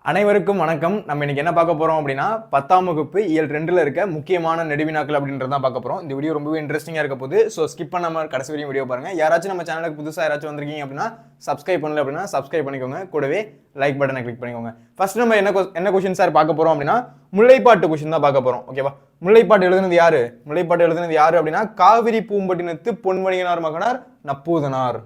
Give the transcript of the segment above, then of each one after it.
அனைவருக்கும் வணக்கம். நம்ம இன்னைக்கு என்ன பார்க்க போறோம் அப்படின்னா 10ஆம் வகுப்பு இயல் 2ல இருக்க முக்கியமான நெடுவினாக்கள் அப்படின்றத பார்க்க போறோம். இந்த வீடியோ ரொம்பவே இன்ட்ரெஸ்டிங்கா இருக்க போகுது. ஸோ ஸ்கிப் பண்ணாம கடைசி வரையும் வீடியோ பாருங்க. யாராச்சும் நம்ம சேனலுக்கு புதுசா யாராச்சும் வந்திருக்கீங்க அப்படின்னா சப்ஸ்கிரைப் பண்ணல அப்படின்னா சப்ஸ்கிரைப் பண்ணிக்கோங்க. கூடவே லைக் பட்டனை கிளிக் பண்ணிக்கோங்க. ஃபர்ஸ்ட் நம்ம என்ன கொஸ்டின் சார் பார்க்க போறோம் அப்படின்னா முல்லைப்பாட்டு கொஸ்டின் தான் பார்க்க போறோம். ஓகேவா? முல்லைப்பாட்டு எழுதுனது யாரு? முல்லைப்பாட்டு எழுதுனது யாரு அப்படின்னா காவிரி பூம்பட்டினத்து பொன்மணியனார் மகனார் நப்பூதனார்.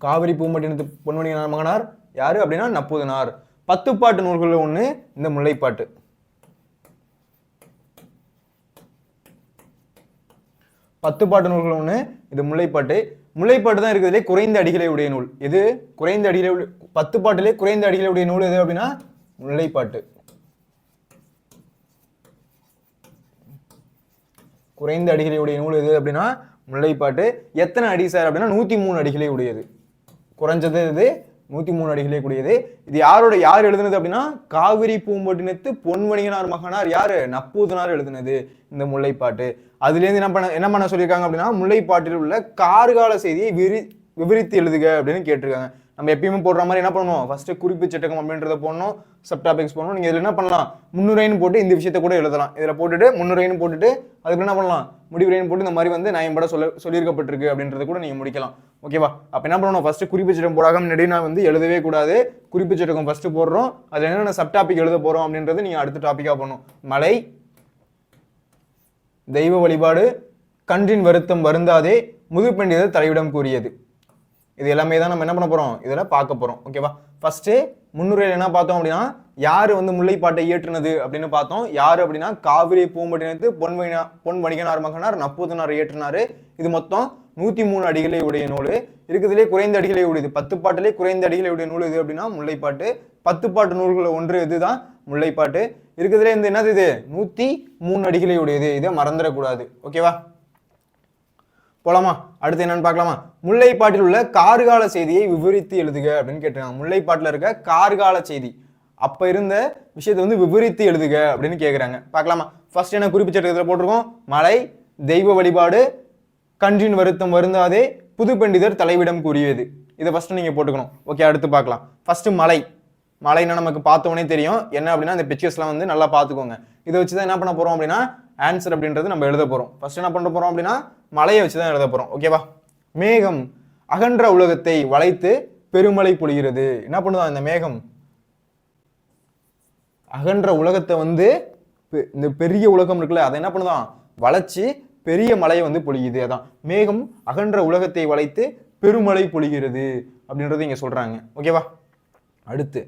காவிரி பூம்பட்டினத்து பொன்மணியனார் மகனார் யாரு அப்படின்னா நப்பூதனார். 10 பாட்டு நூல்கள் ஒண்ணு இந்த முல்லைப்பாட்டு. பத்து பாட்டு நூல்கள் ஒண்ணு இது முல்லைப்பாட்டு. முல்லைப்பாட்டு தான் இருக்கிறதுலே குறைந்த அடிகளை உடைய நூல். எது குறைந்த அடிகளை 10 பாட்டிலே குறைந்த அடிகளை உடைய நூல் எது அப்படின்னா முல்லைப்பாட்டு. குறைந்த அடிகளை உடைய நூல் எது அப்படின்னா முல்லைப்பாட்டு. எத்தனை அடி சார் அப்படின்னா 103 அடிகளை உடையது. குறைஞ்சது இது 103 அடிகளே கூடியது. இது யார் எழுதுனது அப்படின்னா காவிரி பூம்பட்டினத்து பொன்மணியனார் மகனார் யாரு? நப்பூதனார் எழுதுனது இந்த முல்லைப்பாட்டு. அதுல இருந்து என்ன பண்ண சொல்லியிருக்காங்க அப்படின்னா முல்லைப்பாட்டில் உள்ள கார்கால செய்தியை விவரித்து எழுதுக அப்படின்னு கேட்டிருக்காங்க. நம்ம எப்பயுமே போடுற மாதிரி என்ன பண்ணணும், ஃபர்ஸ்ட் குறிப்பு சட்டகம் அப்படின்றத போடணும், சப் டாபிக்ஸ் போடணும். நீங்க இதுல என்ன பண்ணலாம், முன்னுரைன்னு போட்டு இந்த விஷயத்த கூட எழுதலாம். இதுல போட்டுட்டு முன்னுரைன்னு போட்டுட்டு அதுக்கு என்ன பண்ணலாம், முடிவுரைன்னு போட்டு இந்த மாதிரி வந்து நான் பட சொல்லியிருக்கப்பட்டிருக்கு அப்படின்றத கூட நீங்க முடிக்கலாம். ஓகேவா? அப்ப என்ன பண்ணணும், ஃபர்ஸ்ட் குறிப்பு சட்டம் போடாம நெடுனா வந்து எழுதவே கூடாது. குறிப்பு சட்டகம் ஃபர்ஸ்ட் போடுறோம், அதுல என்னென்ன சப் டாபிக் எழுத போறோம் அப்படின்றது நீங்க அடுத்த டாபிக்கா பண்ணணும். மலை, தெய்வ வழிபாடு, கன்றின் வருத்தம் வருந்தாதே, முதுப்பெண்டிதர் தலைவிடம் கூறியது. இது எல்லாமே தான் நம்ம என்ன பண்ண போறோம், இதுல பார்க்க போறோம். ஓகேவா? ஃபர்ஸ்ட் முன்னுரையில் என்ன பார்த்தோம் அப்படின்னா யாரு வந்து முல்லைப்பாட்டை இயற்றுனது அப்படின்னு பார்த்தோம். யாரு அப்படின்னா காவிரி பூம்பட்டினத்து பொன்வணிகனார் மகனார் நப்பூதனார் இயற்றினாரு. இது மொத்தம் 103 அடிகளை உடைய நூல். இருக்கிறதுலே குறைந்த அடிகளை உடையது 10 பாட்டிலே குறைந்த அடிகளை உடைய நூல் எது அப்படின்னா முல்லைப்பாட்டு. 10 பாட்டு நூல்கள் ஒன்று இதுதான் முல்லைப்பாட்டு. இருக்கிறதுலே இந்த என்னது இது 103 அடிகளை உடையது. இதை மறந்துடக்கூடாது. ஓகேவா? போலாமா? அடுத்து என்னன்னு பார்க்கலாமா? முல்லைப்பாட்டில் உள்ள கார்கால செய்தியை விவரித்து எழுதுக அப்படின்னு கேட்டிருக்காங்க. முல்லைப்பாட்டில் இருக்க கார்கால செய்தி, அப்ப இருந்த விஷயத்தை வந்து விவரித்து எழுதுக அப்படின்னு கேட்குறாங்க. பார்க்கலாமா? ஃபர்ஸ்ட் என்ன குறிப்பிட்ட போட்டிருக்கோம், மலை, தெய்வ வழிபாடு, கன்றின் வருத்தம் வருந்தாதே, புதுப்பெண்டிதர் தலைவிடம் கூறியது. இதை ஃபர்ஸ்ட் நீங்க போட்டுக்கணும். ஓகே, அடுத்து பார்க்கலாம். ஃபர்ஸ்ட் மலை. மலைன்னா நமக்கு பார்த்தோன்னே தெரியும் என்ன அப்படின்னா இந்த பிக்சர்ஸ்லாம் வந்து நல்லா பார்த்துக்கோங்க. இதை வச்சுதான் என்ன பண்ண போறோம் அப்படின்னா ஆன்சர் அப்படின்றது நம்ம எழுத போறோம். ஃபர்ஸ்ட் என்ன பண்ண போறோம் அப்படின்னா மலையை வச்சுதான் எழுத போறோம். ஓகேவா? மேகம் அகன்ற உலகத்தை வளைத்து பெருமழை பொழிகிறது. என்ன பண்ணுதான் இந்த மேகம், அகன்ற உலகத்தை வந்து இந்த பெரிய உலகம் இருக்குல்ல அதை என்ன பண்ணுதான் வளைச்சு பெரிய மலையை வந்து பொழியுது. அதான் மேகம் அகன்ற உலகத்தை வளைத்து பெருமழை பொழிகிறது அப்படின்றது இங்க சொல்றாங்க. ஓகேவா? அடுத்து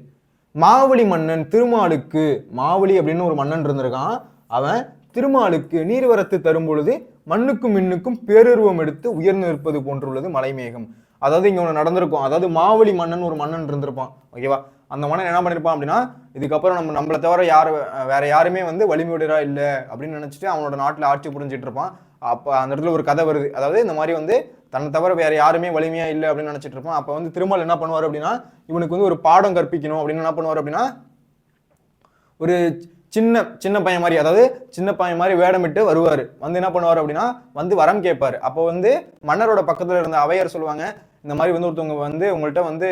மாவலி மன்னன் திருமாலுக்கு, மாவலி அப்படின்னு ஒரு மன்னன் இருந்திருக்கான். அவன் திருமாலுக்கு நீர்வரத்து தரும் பொழுது மண்ணுக்கும் மின்னுக்கும் பேருருவம் எடுத்து உயர்ந்து நிற்பது போன்றுள்ளது மலைமேகம். அதாவது இங்க ஒன்று நடந்திருக்கும். அதாவது மாவலி மன்னன் ஒரு மன்னன் இருந்திருப்பான். ஓகேவா? அந்த மன்னன் என்ன பண்ணிருப்பான் அப்படின்னா இதுக்கப்புறம் நம்மளை தவிர வேற யாருமே வந்து வலிமையுடையரா இல்லை அப்படின்னு நினைச்சிட்டு அவனோட நாட்டில் ஆட்சி புரிஞ்சிட்டு இருப்பான். அப்ப அந்த இடத்துல ஒரு கதை வருது. அதாவது இந்த மாதிரி வந்து தன்னை தவிர வேற யாருமே வலிமையா இல்லை அப்படின்னு நினைச்சிட்டு இருப்பான். அப்ப வந்து திருமால் என்ன பண்ணுவார் அப்படின்னா இவனுக்கு வந்து ஒரு பாடம் கற்பிக்கணும் அப்படின்னு என்ன பண்ணுவார் அப்படின்னா ஒரு சின்ன பையன் மாதிரி, அதாவது சின்ன பையன் மாதிரி வேடமிட்டு வருவார். வந்து என்ன பண்ணுவார் அப்படின்னா வந்து வரம் கேட்பாரு. அப்போ வந்து மன்னரோட பக்கத்துல இருந்த அவையர் சொல்லுவாங்க, இந்த மாதிரி வந்து ஒருத்தவங்க வந்து உங்கள்கிட்ட வந்து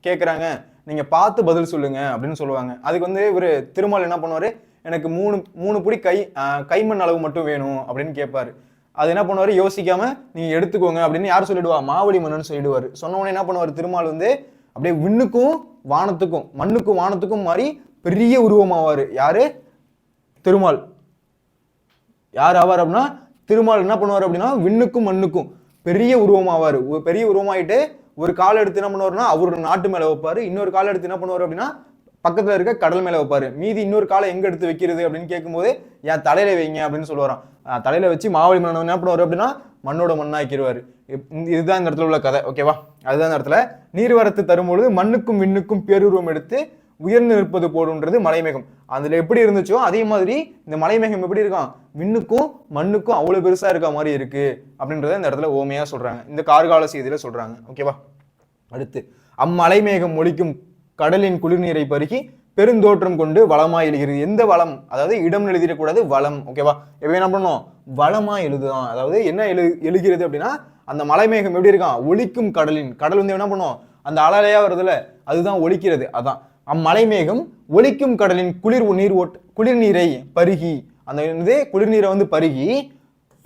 கேட்குறாங்க, நீங்க பார்த்து பதில் சொல்லுங்க அப்படின்னு சொல்லுவாங்க. அதுக்கு வந்து இவர் திருமால் என்ன பண்ணுவாரு, எனக்கு மூணு புடி கைமண் அளவு மட்டும் வேணும் அப்படின்னு கேட்பாரு. அது என்ன பண்ணுவாரு, யோசிக்காம நீங்க எடுத்துக்கோங்க அப்படின்னு யார் சொல்லிடுவா, மாவலி மன்னன் சொல்லிடுவாரு. சொன்ன உடனே என்ன பண்ணுவாரு திருமால் வந்து அப்படியே விண்ணுக்கும் வானத்துக்கும் மண்ணுக்கும் வானத்துக்கும் மாதிரி பெரிய உருவமாவாரு. யாரு? திருமால். யார் ஆவார் அப்படின்னா திருமால் என்ன பண்ணுவார் அப்படின்னா விண்ணுக்கும் மண்ணுக்கும் பெரிய உருவமாவாரு. பெரிய உருவமாயிட்டு ஒரு கால் எடுத்து என்ன பண்ணுவாருன்னா அவரோட நாட்டு மேல வைப்பாரு. இன்னொரு கால் எடுத்து என்ன பண்ணுவாரு அப்படின்னா பக்கத்துல இருக்க கடல் மேல வைப்பாரு. மீதி இன்னொரு காலை எங்க எடுத்து வைக்கிறது அப்படின்னு கேட்கும்போது என் தலையில வைங்க அப்படின்னு சொல்லுவாராம். தலையில வச்சு மாவலி மன்னன் என்ன பண்ணுவாரு அப்படின்னா மண்ணோட மண்ணாக்கிடுவாரு. இதுதான் இந்த இடத்துல உள்ள கதை. ஓகேவா? அதுதான் இந்த இடத்துல நீர்வரத்து தரும்பொழுது மண்ணுக்கும் விண்ணுக்கும் பேருருவம் எடுத்து உயர்ந்து நிற்பது போடுன்றது மலைமேகம். அதுல எப்படி இருந்துச்சோ அதே மாதிரி இந்த மலைமேகம் எப்படி இருக்கான், விண்ணுக்கும் மண்ணுக்கும் அவ்வளவு பெருசா இருக்க மாதிரி இருக்கு அப்படின்றத இந்த இடத்துல ஓமையா சொல்றாங்க, இந்த கார்கால செய்தியில சொல்றாங்க. ஓகேவா? அடுத்து அம்மலைமேகம் ஒலிக்கும் கடலின் குளிர்நீரை பருகி பெருந்தோற்றம் கொண்டு வளமா எழுகிறது. எந்த வளம், அதாவது இடம் எழுதிடக்கூடாது, வளம். ஓகேவா? எப்ப என்ன பண்ணணும், வளமா எழுதுதான். அதாவது என்ன எழுகிறது அப்படின்னா அந்த மலைமேகம் எப்படி இருக்கான், ஒலிக்கும் கடலின், கடல் வந்து என்ன பண்ணும் அந்த அலையா வருதுல அதுதான் ஒலிக்கிறது. அதான் அம்மலை மேகம் ஒலிக்கும் கடலின் குளிர்நீரை பருகி, அந்த குளிர்நீரை வந்து பருகி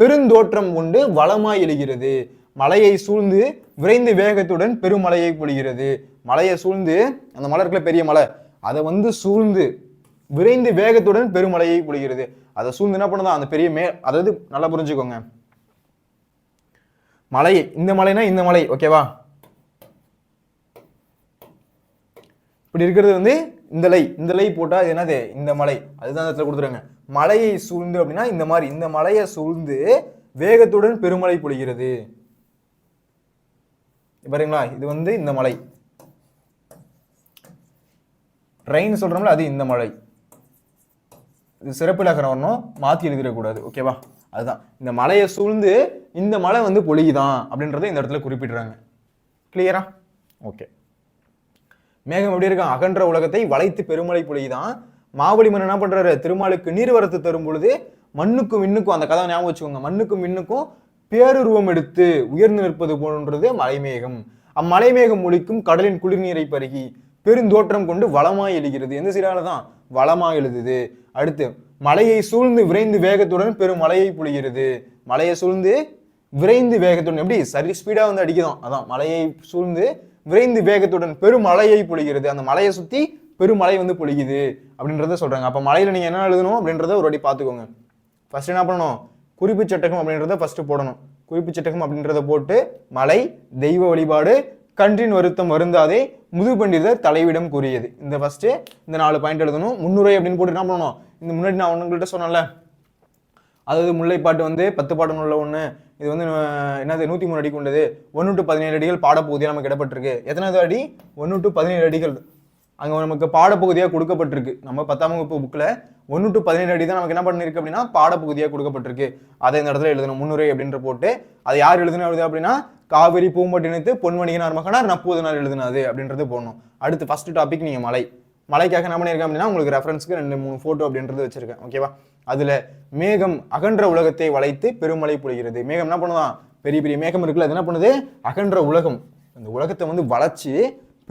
பெருந்தோற்றம் கொண்டு வளமாய் எழுகிறது. மலையை சூழ்ந்து விரைந்து வேகத்துடன் பெருமலையை பொழிகிறது. மலையை சூழ்ந்து, அந்த மலை இருக்குல்ல பெரிய மலை, அதை வந்து சூழ்ந்து விரைந்து வேகத்துடன் பெருமலையை பொழிகிறது. அதை சூழ்ந்து என்ன பண்ணுதான் அந்த பெரிய அதாவது நல்லா புரிஞ்சுக்கோங்க, மலை இந்த மலைனா இந்த மலை, ஓகேவா? இப்படி இருக்கிறது வந்து இந்த லை போட்டா இது என்னது இந்த மலை, அதுதான் இடத்துல கொடுத்துருங்க. மலையை சூழ்ந்து அப்படின்னா இந்த மாதிரி இந்த மலையை சூழ்ந்து வேகத்துடன் பெருமலை பொழிகிறது. பாருங்களா, இது வந்து இந்த மலை, ரெயின் சொல்றோம்ல அது இந்த மலை. இது சிறப்பிலக்கணம் வரணும், மாத்தி எழுதிடக்கூடாது, ஓகேவா? அதுதான் இந்த மலையை சூழ்ந்து இந்த மலை வந்து பொழியுதான் அப்படின்றத இந்த இடத்துல குறிப்பிடுறாங்க. கிளியரா? ஓகே. மேகம் எப்படி இருக்கான்? அகன்ற உலகத்தை வளைத்து பெருமலை பொழியுதான். மாவலி மன்னன் என்ன பண்றாரு? திருமாலுக்கு நீர்வரத்து தரும் பொழுது மண்ணுக்கும் விண்ணுக்கும், அந்த கதை ஞாபகம் வச்சுக்கோங்க, மண்ணுக்கும் விண்ணுக்கும் பேருருவம் எடுத்து உயர்ந்து நிற்பது போன்றது மலைமேகம். அம்மலைமேகம் ஒலிக்கும் கடலின் குளிர்நீரை பருகி பெருந்தோற்றம் கொண்டு வளமாய் எழுகிறது. எந்த சீரால தான் வளமாய் எழுதுது. அடுத்து மலையை சூழ்ந்து விரைந்து வேகத்துடன் பெரும் மலையை பொழிகிறது. மலையை சூழ்ந்து விரைந்து வேகத்துடன், எப்படி சரி ஸ்பீடா வந்து அடிக்குதோம், அதான் மலையை சூழ்ந்து விரைந்து வேகத்துடன் பெரும் மலையை பொழிகிறது. அந்த மலையை சுத்தி பெருமலை வந்து பொழியுது அப்படின்றத சொல்றாங்க. அப்ப மலையில நீங்க என்ன எழுதணும் அப்படின்றத ஒரு வாட்டி பாத்துக்கோங்க. ஃபர்ஸ்ட் என்ன பண்ணணும்? குறிப்பு சட்டகம் அப்படின்றத ஃபர்ஸ்ட் போடணும். குறிப்பு சட்டகம் அப்படின்றத போட்டு மலை, தெய்வ வழிபாடு, கன்றின் வருத்தம் வருந்தாதே, முது பண்டிதர் தலைவிடம் கூறியது, இந்த ஃபர்ஸ்ட் இந்த 4 பாயிண்ட் எழுதணும். முன்னுரை அப்படின்னு போட்டு என்ன பண்ணணும்? இந்த முன்னாடி நான் உங்கள்கிட்ட சொன்னேன்ல, அதாவது முல்லைப்பாட்டு வந்து 10 பாடம் உள்ள ஒன்று, இது வந்து என்னது 103 அடி கொண்டது, 1 to 17 அடிகள் பாடப்பகுதியாக நமக்கு இடப்பட்டிருக்கு. எத்தனாவது அடி? 1 to 17 அடிகள் அங்கே நமக்கு பாடப்பகுதியாக கொடுக்கப்பட்டிருக்கு. நம்ம 10ஆம் வகுப்பு புக்கில் 1 to 17 அடி தான் நமக்கு என்ன பண்ணிருக்கு அப்படின்னா பாடப்பகுதியாக கொடுக்கப்பட்டிருக்கு. அதை இந்த இடத்துல எழுதணும், முன்னுரை அப்படின்ற போட்டு. அதை யார் எழுதுனா அப்படின்னா காவிரி பூம்பட்டினத்து பொன்மணிகனார் மகனார் நப்பூதனார் எழுதுனாது அப்படின்றது போடணும். அடுத்து ஃபர்ஸ்ட் டாபிக் நீங்கள் மலைக்காக என்ன பண்ணியிருக்கேன் அப்படின்னா உங்களுக்கு ரெஃபரன்ஸ்க்கு 2-3 ஃபோட்டோ அப்படின்றது வச்சிருக்கேன், ஓகேவா? அதுல மேகம் அகன்ற உலகத்தை வளைத்து பெருமலை பொழிகிறது. மேகம் என்ன பண்ணுதான்? பெரிய பெரிய மேகம் இருக்குல்ல, அது என்ன பண்ணுது? அகன்ற உலகம், அந்த உலகத்தை வந்து வளைச்சு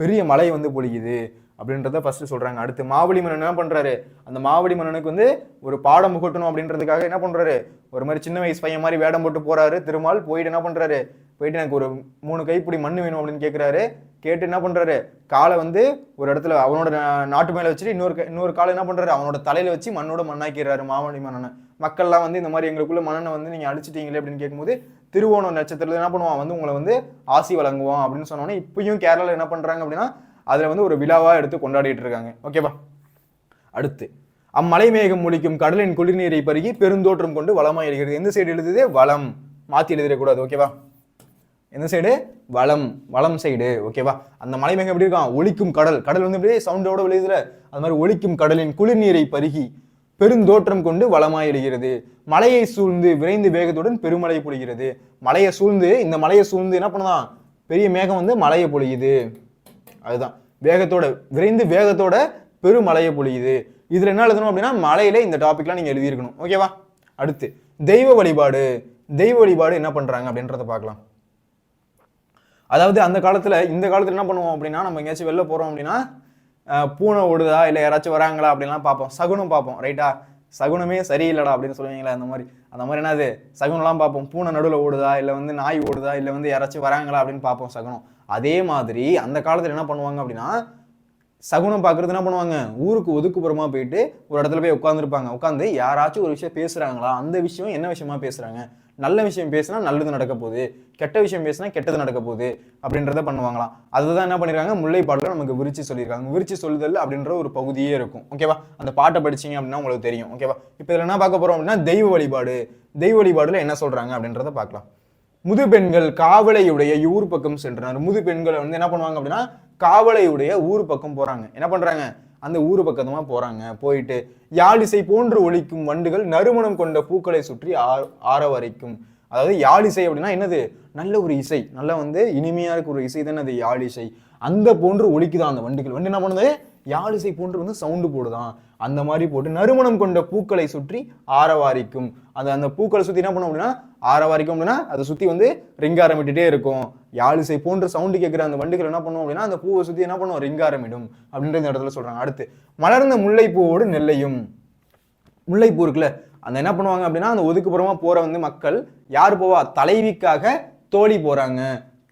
பெரிய மலை வந்து பொழியுது அப்படின்றத ஃபர்ஸ்ட் சொல்றாங்க. அடுத்து மாவலி மன்னன் என்ன பண்றாரு? அந்த மாவலி மன்னனுக்கு வந்து ஒரு பாடம் புகட்டணும் அப்படின்றதுக்காக என்ன பண்றாரு? ஒரு மாதிரி சின்ன வயசு பையன் மாதிரி வேடம் போட்டு போறாரு. திருமால் போயிட்டு என்ன பண்றாரு? போயிட்டு எனக்கு ஒரு 3 கைப்பிடி மண் வேணும் அப்படின்னு கேட்கிறாரு. கேட்டு என்ன பண்றாரு? காலை வந்து ஒரு இடத்துல அவனோட நாட்டு மேல வச்சுட்டு இன்னொரு காலை என்ன பண்றாரு? அவனோட தலையில வச்சு மண்ணோட மண்ணாக்கிறாரு மாவலி மன்னனை. மக்கள்லாம் வந்து இந்த மாதிரி எங்களுக்குள்ள மன்னனை வந்து நீங்க அழிச்சிட்டீங்களே அப்படின்னு கேட்கும்போது திருவோண நட்சத்திரத்துல என்ன பண்ணுவான்? வந்து உங்களை வந்து ஆசி வழங்குவான் அப்படின்னு சொன்னோன்னே இப்பயும் கேரளால என்ன பண்றாங்க அப்படின்னா அதுல வந்து ஒரு விழாவா எடுத்து கொண்டாடிட்டு இருக்காங்க, ஓகேவா? அடுத்து அம்மலை மேகம் ஒலிக்கும் கடலின் குளிர்நீரை பருகி பெருந்தோற்றம் கொண்டு வளமாய் எழுகிறது. எந்த சைடு எழுதுது? வளம், மாத்தி எழுதிடக்கூடாது, ஓகேவா? எந்த சைடு? வளம் சைடு, ஓகேவா? அந்த மலை மேகம் எப்படி இருக்கான்? ஒலிக்கும் கடல் வந்து அப்படியே சவுண்டோட விளையுதுல, அது மாதிரி ஒலிக்கும் கடலின் குளிர்நீரை பருகி பெருந்தோற்றம் கொண்டு வளமாய் எழுகிறது. மலையை சூழ்ந்து விரைந்து வேகத்துடன் பெருமலை பொழிகிறது. மலையை சூழ்ந்து, இந்த மலையை சூழ்ந்து என்ன பண்ணுதான்? பெரிய மேகம் வந்து மலையை பொழியுது. அதுதான் வேகத்தோட, விரைந்து வேகத்தோட பெருமலையை பொழியுது. இதுல என்ன எழுதணும் அப்படின்னா மலையில இந்த டாபிக்லாம் நீங்க எழுதியிருக்கணும், ஓகேவா? அடுத்து தெய்வ வழிபாடு என்ன பண்றாங்க அப்படின்றத பார்க்கலாம். அதாவது அந்த காலத்துல, இந்த காலத்துல என்ன பண்ணுவோம் அப்படின்னா நம்ம எங்கேயாச்சும் வெளில போறோம் அப்படின்னா பூனை ஓடுதா இல்லை யாராச்சும் வராங்களா அப்படின்லாம் பார்ப்போம், சகுனம் பார்ப்போம், ரைட்டா? சகுனமே சரியில்லடா அப்படின்னு சொல்லுவீங்களா? அந்த மாதிரி என்னது சகுனம்லாம் பார்ப்போம். பூனை நடுவில் ஓடுதா, இல்லை வந்து நாய் ஓடுதா, இல்லை வந்து யாராச்சும் வராங்களா அப்படின்னு பார்ப்போம், சகுனம். அதே மாதிரி அந்த காலத்தில் என்ன பண்ணுவாங்க அப்படின்னா சகுனம் பார்க்கறது என்ன பண்ணுவாங்க? ஊருக்கு ஒதுக்குப்புறமா போயிட்டு ஒரு இடத்துல போய் உட்காந்துருப்பாங்க. உட்காந்து யாராச்சும் ஒரு விஷயம் பேசுறாங்களா, அந்த விஷயம் என்ன விஷயமா பேசுறாங்க, நல்ல விஷயம் பேசினா நல்லது நடக்க போகுது, கெட்ட விஷயம் பேசினா கெட்டது நடக்க போகுது அப்படின்றத பண்ணுவாங்களாம். அதுதான் என்ன பண்ணிருக்காங்க? முல்லைப்பாட்டில் நமக்கு விரிச்சு சொல்லியிருக்காங்க. விரிச்சு சொல்லுதல் அப்படின்ற ஒரு பகுதியே இருக்கும், ஓகேவா? அந்த பாட்டை படிச்சீங்க அப்படின்னா உங்களுக்கு தெரியும், ஓகேவா? இப்போ இதில் என்ன பார்க்க போறோம் அப்படின்னா தெய்வ வழிபாடுல என்ன சொல்றாங்க அப்படின்றத பார்க்கலாம். முது பெண்கள் காவலையுடைய ஊர் பக்கம் சென்றனர். முது பெண்கள் வந்து என்ன பண்ணுவாங்க அப்படின்னா காவலையுடைய ஊர் பக்கம் போறாங்க. என்ன பண்றாங்க? அந்த ஊர் பக்கமா போறாங்க. போயிட்டு யாழிசை போன்று ஒலிக்கும் வண்டுகள் நறுமணம் கொண்ட பூக்களை சுற்றி ஆரவரைக்கும். அதாவது யாழிசை அப்படின்னா என்னது? நல்ல ஒரு இசை, நல்லா வந்து இனிமையா இருக்க ஒரு இசை தானே அது யாழிசை. அந்த போன்று ஒலிக்குதான் அந்த வண்டுகள். வண்டு என்ன பண்ணுது? யாழிசை போன்று வந்து சவுண்டு போடுதான். அந்த மாதிரி போட்டு நறுமணம் கொண்ட பூக்களை சுற்றி ஆரவாரிக்கும். அந்த பூக்களை சுத்தி என்ன பண்ணும் அப்படின்னா ஆரவாரிக்கும் அப்படின்னா அதை சுத்தி வந்து ரிங்காரம் விட்டுட்டே இருக்கும். யாழிசை போன்ற சவுண்டு கேட்குற அந்த வண்டுகள் என்ன பண்ணும் அப்படின்னா அந்த பூவை சுற்றி என்ன பண்ணும், ரிங்காரமிடும் அப்படின்ற இந்த இடத்துல சொல்றாங்க. அடுத்து மலர்ந்த முல்லைப்பூவோடு நெல்லையும். முல்லைப்பூ இருக்குல்ல, அந்த என்ன பண்ணுவாங்க அப்படின்னா அந்த ஒதுக்குப்புறமா போற வந்து மக்கள் யார் போவா, தலைவிக்காக தோழி போறாங்க.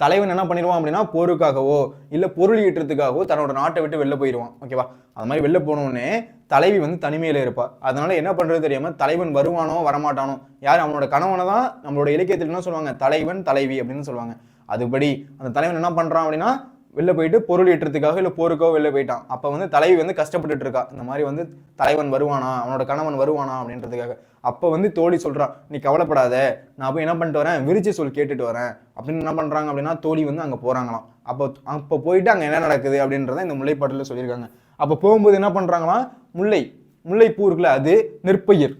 தலைவன் என்ன பண்ணிடுவான் அப்படின்னா போருக்காகவோ இல்ல பொருள் ஈட்டுறதுக்காகவோ தன்னோட நாட்டை விட்டு வெளில போயிடுவான். ஓகேவா, அது மாதிரி வெளில போனோடனே தலைவி வந்து தனிமையில இருப்பா. அதனால என்ன பண்றது தெரியாம தலைவன் வருவானோ வரமாட்டானோ, யார் அவனோட கணவனை தான் நம்மளோட இலக்கியத்தில் என்ன சொல்லுவாங்க, தலைவன் தலைவி அப்படின்னு சொல்லுவாங்க. அதுபடி அந்த தலைவன் என்ன பண்றான் அப்படின்னா வெளில போயிட்டு பொருள் ஈட்டுறதுக்காக இல்லை போருக்காக வெளில போயிட்டான். அப்போ வந்து தலைவி வந்து கஷ்டப்பட்டுட்டு இருக்கா, இந்த மாதிரி வந்து தலைவன் வருவானா, அவனோட கணவன் வருவானா அப்படின்றதுக்காக. அப்போ வந்து தோழி சொல்றான், நீ கவலைப்படாத, நான் போய் என்ன பண்ணிட்டு வரேன், விரிச்சு சொல் கேட்டுட்டு வரேன் அப்படின்னு என்ன பண்றாங்க அப்படின்னா தோழி வந்து அங்கே போறாங்களாம். அப்போ போயிட்டு அங்கே என்ன நடக்குது அப்படின்றத இந்த முல்லைப்பாட்டில் சொல்லியிருக்காங்க. அப்போ போகும்போது என்ன பண்றாங்களாம், முல்லைப்பூ இருக்குல்ல, அது நெற்பயிர்,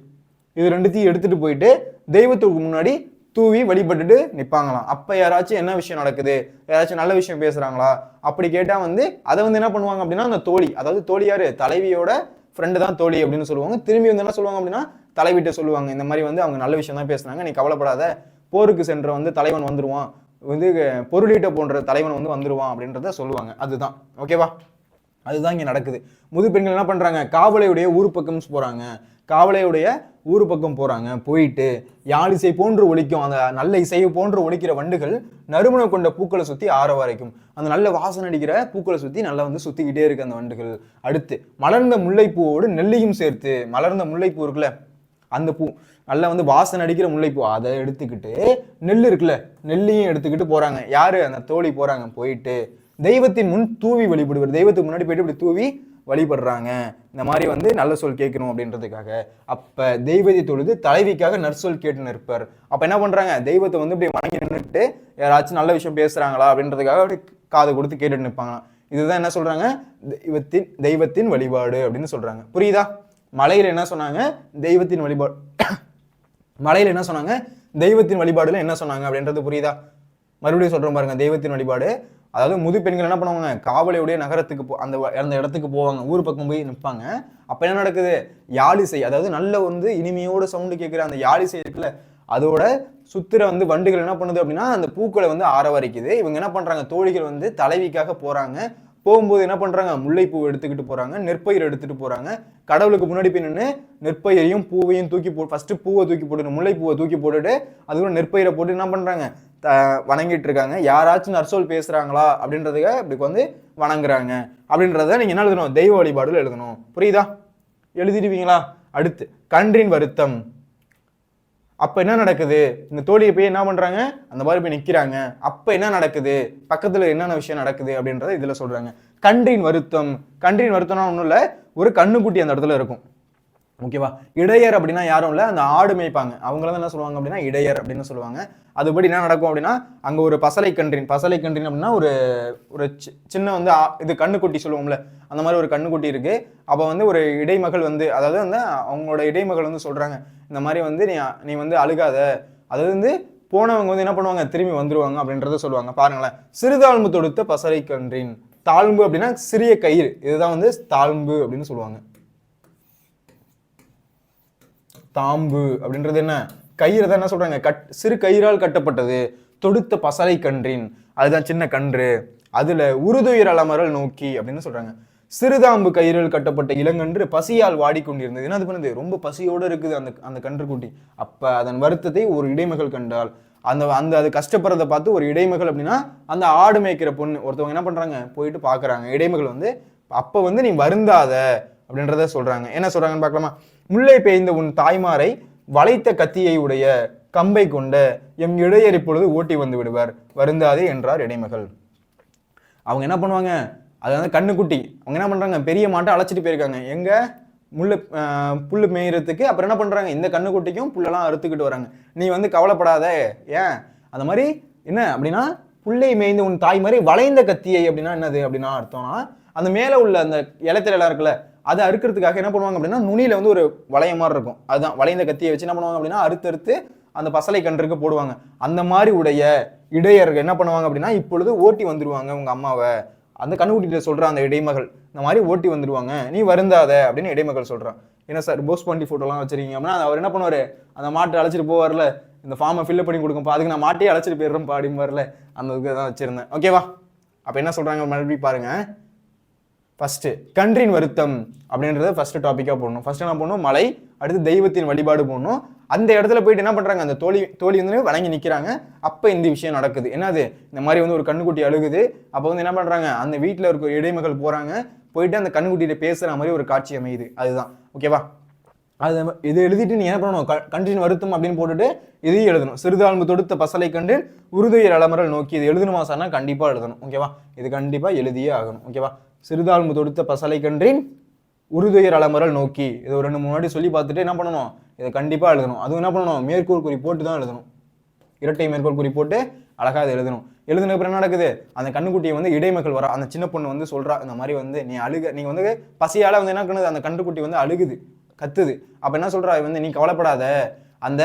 இது ரெண்டுத்தையும் எடுத்துட்டு போயிட்டு தெய்வத்துக்கு முன்னாடி தூவி வழிபட்டுட்டு நிற்பாங்களாம். அப்போ யாராச்சும் என்ன விஷயம் நடக்குது, யாராச்சும் நல்ல விஷயம் பேசுறாங்களா அப்படி கேட்டால் வந்து அதை வந்து என்ன பண்ணுவாங்க அப்படின்னா அந்த தோழி, அதாவது தோழி யாரு, தலைவியோட ஃப்ரெண்டு தான் தோழி அப்படின்னு சொல்லுவாங்க. திரும்பி வந்து என்ன சொல்லுவாங்க அப்படின்னா தலைவிட்ட சொல்லுவாங்க, இந்த மாதிரி வந்து அவங்க நல்ல விஷயம் தான் பேசுனாங்க, நீ கவலைப்படாத, போருக்கு சென்ற வந்து தலைவன் வந்துருவான், வந்து பொருளீட்ட போன்ற தலைவன் வந்து வந்துருவான் அப்படின்றத சொல்லுவாங்க. அதுதான் ஓகேவா, அதுதான் இங்கே நடக்குது. முது பெண்கள் என்ன பண்றாங்க, காவலையுடைய ஊர் பக்கம் போறாங்க. காவலையுடைய ஊர் பக்கம் போறாங்க. போயிட்டு யாழிசை போன்று ஒலிக்கும், அந்த நல்ல இசையை போன்று ஒலிக்கிற வண்டுகள் நறுமணம் கொண்ட பூக்களை சுத்தி ஆரவாரிக்கும். அந்த நல்ல வாசனை அடிக்கிற பூக்களை சுத்தி நல்லா வந்து சுத்திக்கிட்டே இருக்கு அந்த வண்டுகள். அடுத்து மலர்ந்த முல்லைப்பூவோடு நெல்லியும் சேர்த்து, மலர்ந்த முல்லைப்பூ இருக்குல்ல, அந்த பூ நல்லா வந்து வாசனை அடிக்கிற முல்லைப்பூ, அதை எடுத்துக்கிட்டு நெல் இருக்குல்ல, நெல்லையும் எடுத்துக்கிட்டு போறாங்க. யாரு, அந்த தோழி போறாங்க. போயிட்டு தெய்வத்தின் முன் தூவி வழிபடுவார். தெய்வத்துக்கு முன்னாடி போயிட்டு இப்படி தூவி வழிபடுறாங்க, இந்த மாதிரி வந்து நல்ல சொல் கேட்கணும் அப்படின்றதுக்காக. அப்ப தெய்வத்தை தொழுது தலைவிக்காக நற்சொல் கேட்டு நிற்பார். அப்ப என்ன பண்றாங்க, தெய்வத்தை வந்து இப்படி வணங்கி நின்றுட்டு யாராச்சும் நல்ல விஷயம் பேசுறாங்களா அப்படின்றதுக்காக அப்படி காது கொடுத்து கேட்டுட்டு நிற்பாங்களாம். இதுதான் என்ன சொல்றாங்க, தெய்வத்தின் வழிபாடு அப்படின்னு சொல்றாங்க. புரியுதா? மலையில என்ன சொன்னாங்க, தெய்வத்தின் வழிபாடு. மலையில என்ன சொன்னாங்க, தெய்வத்தின் வழிபாடுல என்ன சொன்னாங்க அப்படின்றது புரியுதா? மறுபடியும் சொல்றோம் பாருங்க, தெய்வத்தின் வழிபாடு. அதாவது முது பெண்கள் என்ன பண்ணுவாங்க, காவலையுடைய நகரத்துக்கு அந்த இடத்துக்கு போவாங்க, ஊர் பக்கம் போய் நிற்பாங்க. அப்ப என்ன நடக்குது, யாழிசை, அதாவது நல்ல வந்து இனிமையோட சவுண்டு கேட்கிற அந்த யாழிசை இருக்குல்ல, அதோட சுத்திர வந்து வண்டுகள் என்ன பண்ணுது அப்படின்னா அந்த பூக்களை வந்து ஆரவரிக்குது. இவங்க என்ன பண்றாங்க, தோழிகள் வந்து தலைவிக்காக போறாங்க. போகும்போது என்ன பண்றாங்க, முல்லைப்பூ எடுத்துக்கிட்டு போறாங்க, நெற்பயிர் எடுத்துட்டு போறாங்க. கடவுளுக்கு முன்னாடி போய் நின்று நெற்பயிரையும் பூவையும் தூக்கி ஃபர்ஸ்ட் பூவை தூக்கி போட்டு முல்லைப்பூவை தூக்கி போட்டுட்டு அதுக்கப்புறம் நெற்பயிரை போட்டு என்ன பண்றாங்க, வணங்கிட்டு இருக்காங்க. யாராச்சும் நற்சொல் பேசுறாங்களா அப்படின்றதுக்கு இப்படி வந்து வணங்குறாங்க அப்படின்றத நீங்க என்ன எழுதணும், தெய்வ வழிபாடுல எழுதணும். புரியுதா? எழுதிடுவீங்களா? அடுத்து கன்றின் வருத்தம். அப்ப என்ன நடக்குது, இந்த தோழியை போய் என்ன பண்றாங்க, அந்த மாதிரி போய் நிக்கிறாங்க. அப்ப என்ன நடக்குது, பக்கத்துல என்னென்ன விஷயம் நடக்குது அப்படின்றத இதுல சொல்றாங்க. கன்றின் வருத்தம். கன்றின் வருத்தம்னா ஒண்ணும் இல்ல, ஒரு கண்ணுக்குட்டி அந்த இடத்துல இருக்கும். ஓகேவா? இடையர் அப்படின்னா யாரும் இல்ல, அந்த ஆடு மேய்ப்பாங்க, அவங்கள என்ன சொல்லுவாங்க அப்படின்னா இடையர் அப்படின்னு சொல்லுவாங்க. அதுபடி என்ன நடக்கும் அப்படின்னா அங்க ஒரு பசலை கன்றின் அப்படின்னா ஒரு சின்ன வந்து இது கண்ணுக்குட்டி சொல்லுவோம்ல, அந்த மாதிரி ஒரு கண்ணுக்குட்டி இருக்கு. அப்ப வந்து ஒரு இடைமகள் வந்து, அதாவது வந்து அவங்களோட இடைமகள் வந்து சொல்றாங்க, இந்த மாதிரி வந்து நீ வந்து அழுகாத, அதாவது வந்து போனவங்க வந்து என்ன பண்ணுவாங்க, திரும்பி வந்துருவாங்க அப்படின்றத சொல்லுவாங்க. பாருங்களேன், சிறுதாழ்ம்பு தொடுத்த பசலை கன்றின். தாழ்ம்பு அப்படின்னா சிறிய கயிறு, இதுதான் வந்து தாழ்ம்பு அப்படின்னு சொல்லுவாங்க. தாம்பு அப்படின்றது என்ன, கயிறு தான் என்ன சொல்றாங்க, சிறு கயிறால் கட்டப்பட்டது. தொடுத்த பசலை கன்றின், அதுதான் சின்ன கன்று. அதுல உருதுயிர் அலமரல் நோக்கி அப்படின்னு சொல்றாங்க. சிறுதாம்பு கயிறில் கட்டப்பட்ட இளங்கன்று பசியால் வாடிக்கொண்டிருந்தது. என்ன அது பண்ணுது, ரொம்ப பசியோடு இருக்குது அந்த கன்று குட்டி. அப்ப அதன் வருத்தத்தை ஒரு இடைமகள் கண்டால், அது கஷ்டப்படுறதை பார்த்து ஒரு இடைமகள் அப்படின்னா அந்த ஆடு மேய்க்கிற பொண்ணு ஒருத்தவங்க என்ன பண்றாங்க, போயிட்டு பாக்குறாங்க இடைமகள் வந்து. அப்ப வந்து நீ வருந்தாத அப்படின்றத சொல்றாங்க. என்ன சொல்றாங்கன்னு பார்க்கலாமா. முல்லை பெய்ந்த உன் தாய்மாரை வளைத்த கத்தியை உடைய கம்பை கொண்ட எம் இடையர் இப்பொழுது ஓட்டி வந்து விடுவார், வருந்தாதே என்றார் இடைமகள். அவங்க என்ன பண்ணுவாங்க, அது வந்து கண்ணுக்குட்டி, அவங்க என்ன பண்றாங்க, பெரிய மாட்டை அழைச்சிட்டு போயிருக்காங்க எங்க, புல்லு மேய்கிறதுக்கு. அப்புறம் என்ன பண்றாங்க, இந்த கண்ணுக்குட்டிக்கும் புல்லெல்லாம் அறுத்துக்கிட்டு வராங்க. நீ வந்து கவலைப்படாத, ஏன் அந்த மாதிரி என்ன அப்படின்னா, புல்லை மேய்ந்த உன் தாய் மாதிரி வளைந்த கத்தியை அப்படின்னா என்னது அப்படின்னா அர்த்தம்னா, அந்த மேல உள்ள அந்த இலத்தில இருக்குல்ல, அதை அறுக்கிறதுக்காக என்ன பண்ணுவாங்க அப்படின்னா நுனியில வந்து ஒரு வளைய மாதிரி இருக்கும், அதுதான் வளைந்த கத்தியை வச்சு என்ன பண்ணுவாங்க அப்படின்னா அறுத்து அந்த பசலை கன்றுக்கு போடுவாங்க. அந்த மாதிரி உடைய இடையர்கள் என்ன பண்ணுவாங்க அப்படின்னா இப்பொழுது ஓட்டி வந்துருவாங்க உங்க அம்மாவை. அந்த கண்ணுக்குட்டிகிட்ட சொல்ற அந்த இடைமகள், இந்த மாதிரி ஓட்டி வந்துருவாங்க, நீ வருந்தாத அப்படின்னு இடைமகள் சொல்றான். என்ன சார் போஸ்ட் பண்ணி போட்டோலாம் வச்சிருக்கீங்க அப்படின்னா அவர் என்ன பண்ணுவாரு, அந்த மாட்டை அழைச்சிட்டு போவார்ல, இந்த ஃபார்மை ஃபில்அப் பண்ணி கொடுக்கும்ப்பா, அதுக்கு நான் மாட்டையே அழைச்சிட்டு போயிடுறேன்ப்பா அப்படிம்பார்ல, அந்த இதுக்கு தான் வச்சிருந்தேன். ஓகேவா? அப்போ என்ன சொல்றாங்க மறுபடியும் பாருங்க. ஃபர்ஸ்ட் கன்றின் வருத்தம் அப்படின்றத ஃபர்ஸ்ட் டாபிக்காக போடணும். ஃபர்ஸ்ட் என்ன போடணும்? மலை, அடுத்து தெய்வத்தின் வழிபாடு போடணும். அந்த இடத்துல போயிட்டு என்ன பண்றாங்க? அந்த தோழி வந்து வணங்கி நிற்கிறாங்க. அப்போ இந்த விஷயம் நடக்குது. என்னது? இந்த மாதிரி வந்து ஒரு கண்ணுக்குட்டி அழுகுது. அப்போ வந்து என்ன பண்றாங்க? அந்த வீட்டில் இருக்க இடைமகள் போறாங்க, போயிட்டு அந்த கண்ணுக்குட்டியிட்ட பேசுற மாதிரி ஒரு காட்சி அமையுது. அதுதான். ஓகேவா? அது இது எழுதிட்டு நீ என்ன பண்ணணும்? கன்றின் வருத்தம் அப்படின்னு போட்டுட்டு இதையும் எழுதணும். சிறுதாழ்வு தொடுத்த பசலை கண்டு உறுதுயர் அலமரல் நோக்கி. இது எழுதணுமா சார்னா கண்டிப்பா எழுதணும். ஓகேவா? இது கண்டிப்பா எழுதியே ஆகணும். ஓகேவா? சிறுதாழ்வு தொடுத்த பசலை கன்றின் உறுதுயர் அலமரல் நோக்கி. இது ஒரு 2 முன்னாடி சொல்லி பார்த்துட்டு என்ன பண்ணணும்? இதை கண்டிப்பா எழுதணும். அதுவும் என்ன பண்ணணும்? மேற்கோள் குறி போட்டு தான் எழுதணும். இரட்டை மேற்கோள் குறி போட்டு அழகா அதை எழுதணும். எழுதுன அப்புறம் என்ன நடக்குது? அந்த கண்ணுக்குட்டியை வந்து இடைமகள் வரா. அந்த சின்ன பொண்ணு வந்து சொல்றா, இந்த மாதிரி வந்து நீங்க வந்து பசியால வந்து என்ன பண்ணுது? அந்த கண்ணுக்குட்டி வந்து அழுகுது, கத்துது. அப்ப என்ன சொல்றா? வந்து நீ கவலைப்படாத, அந்த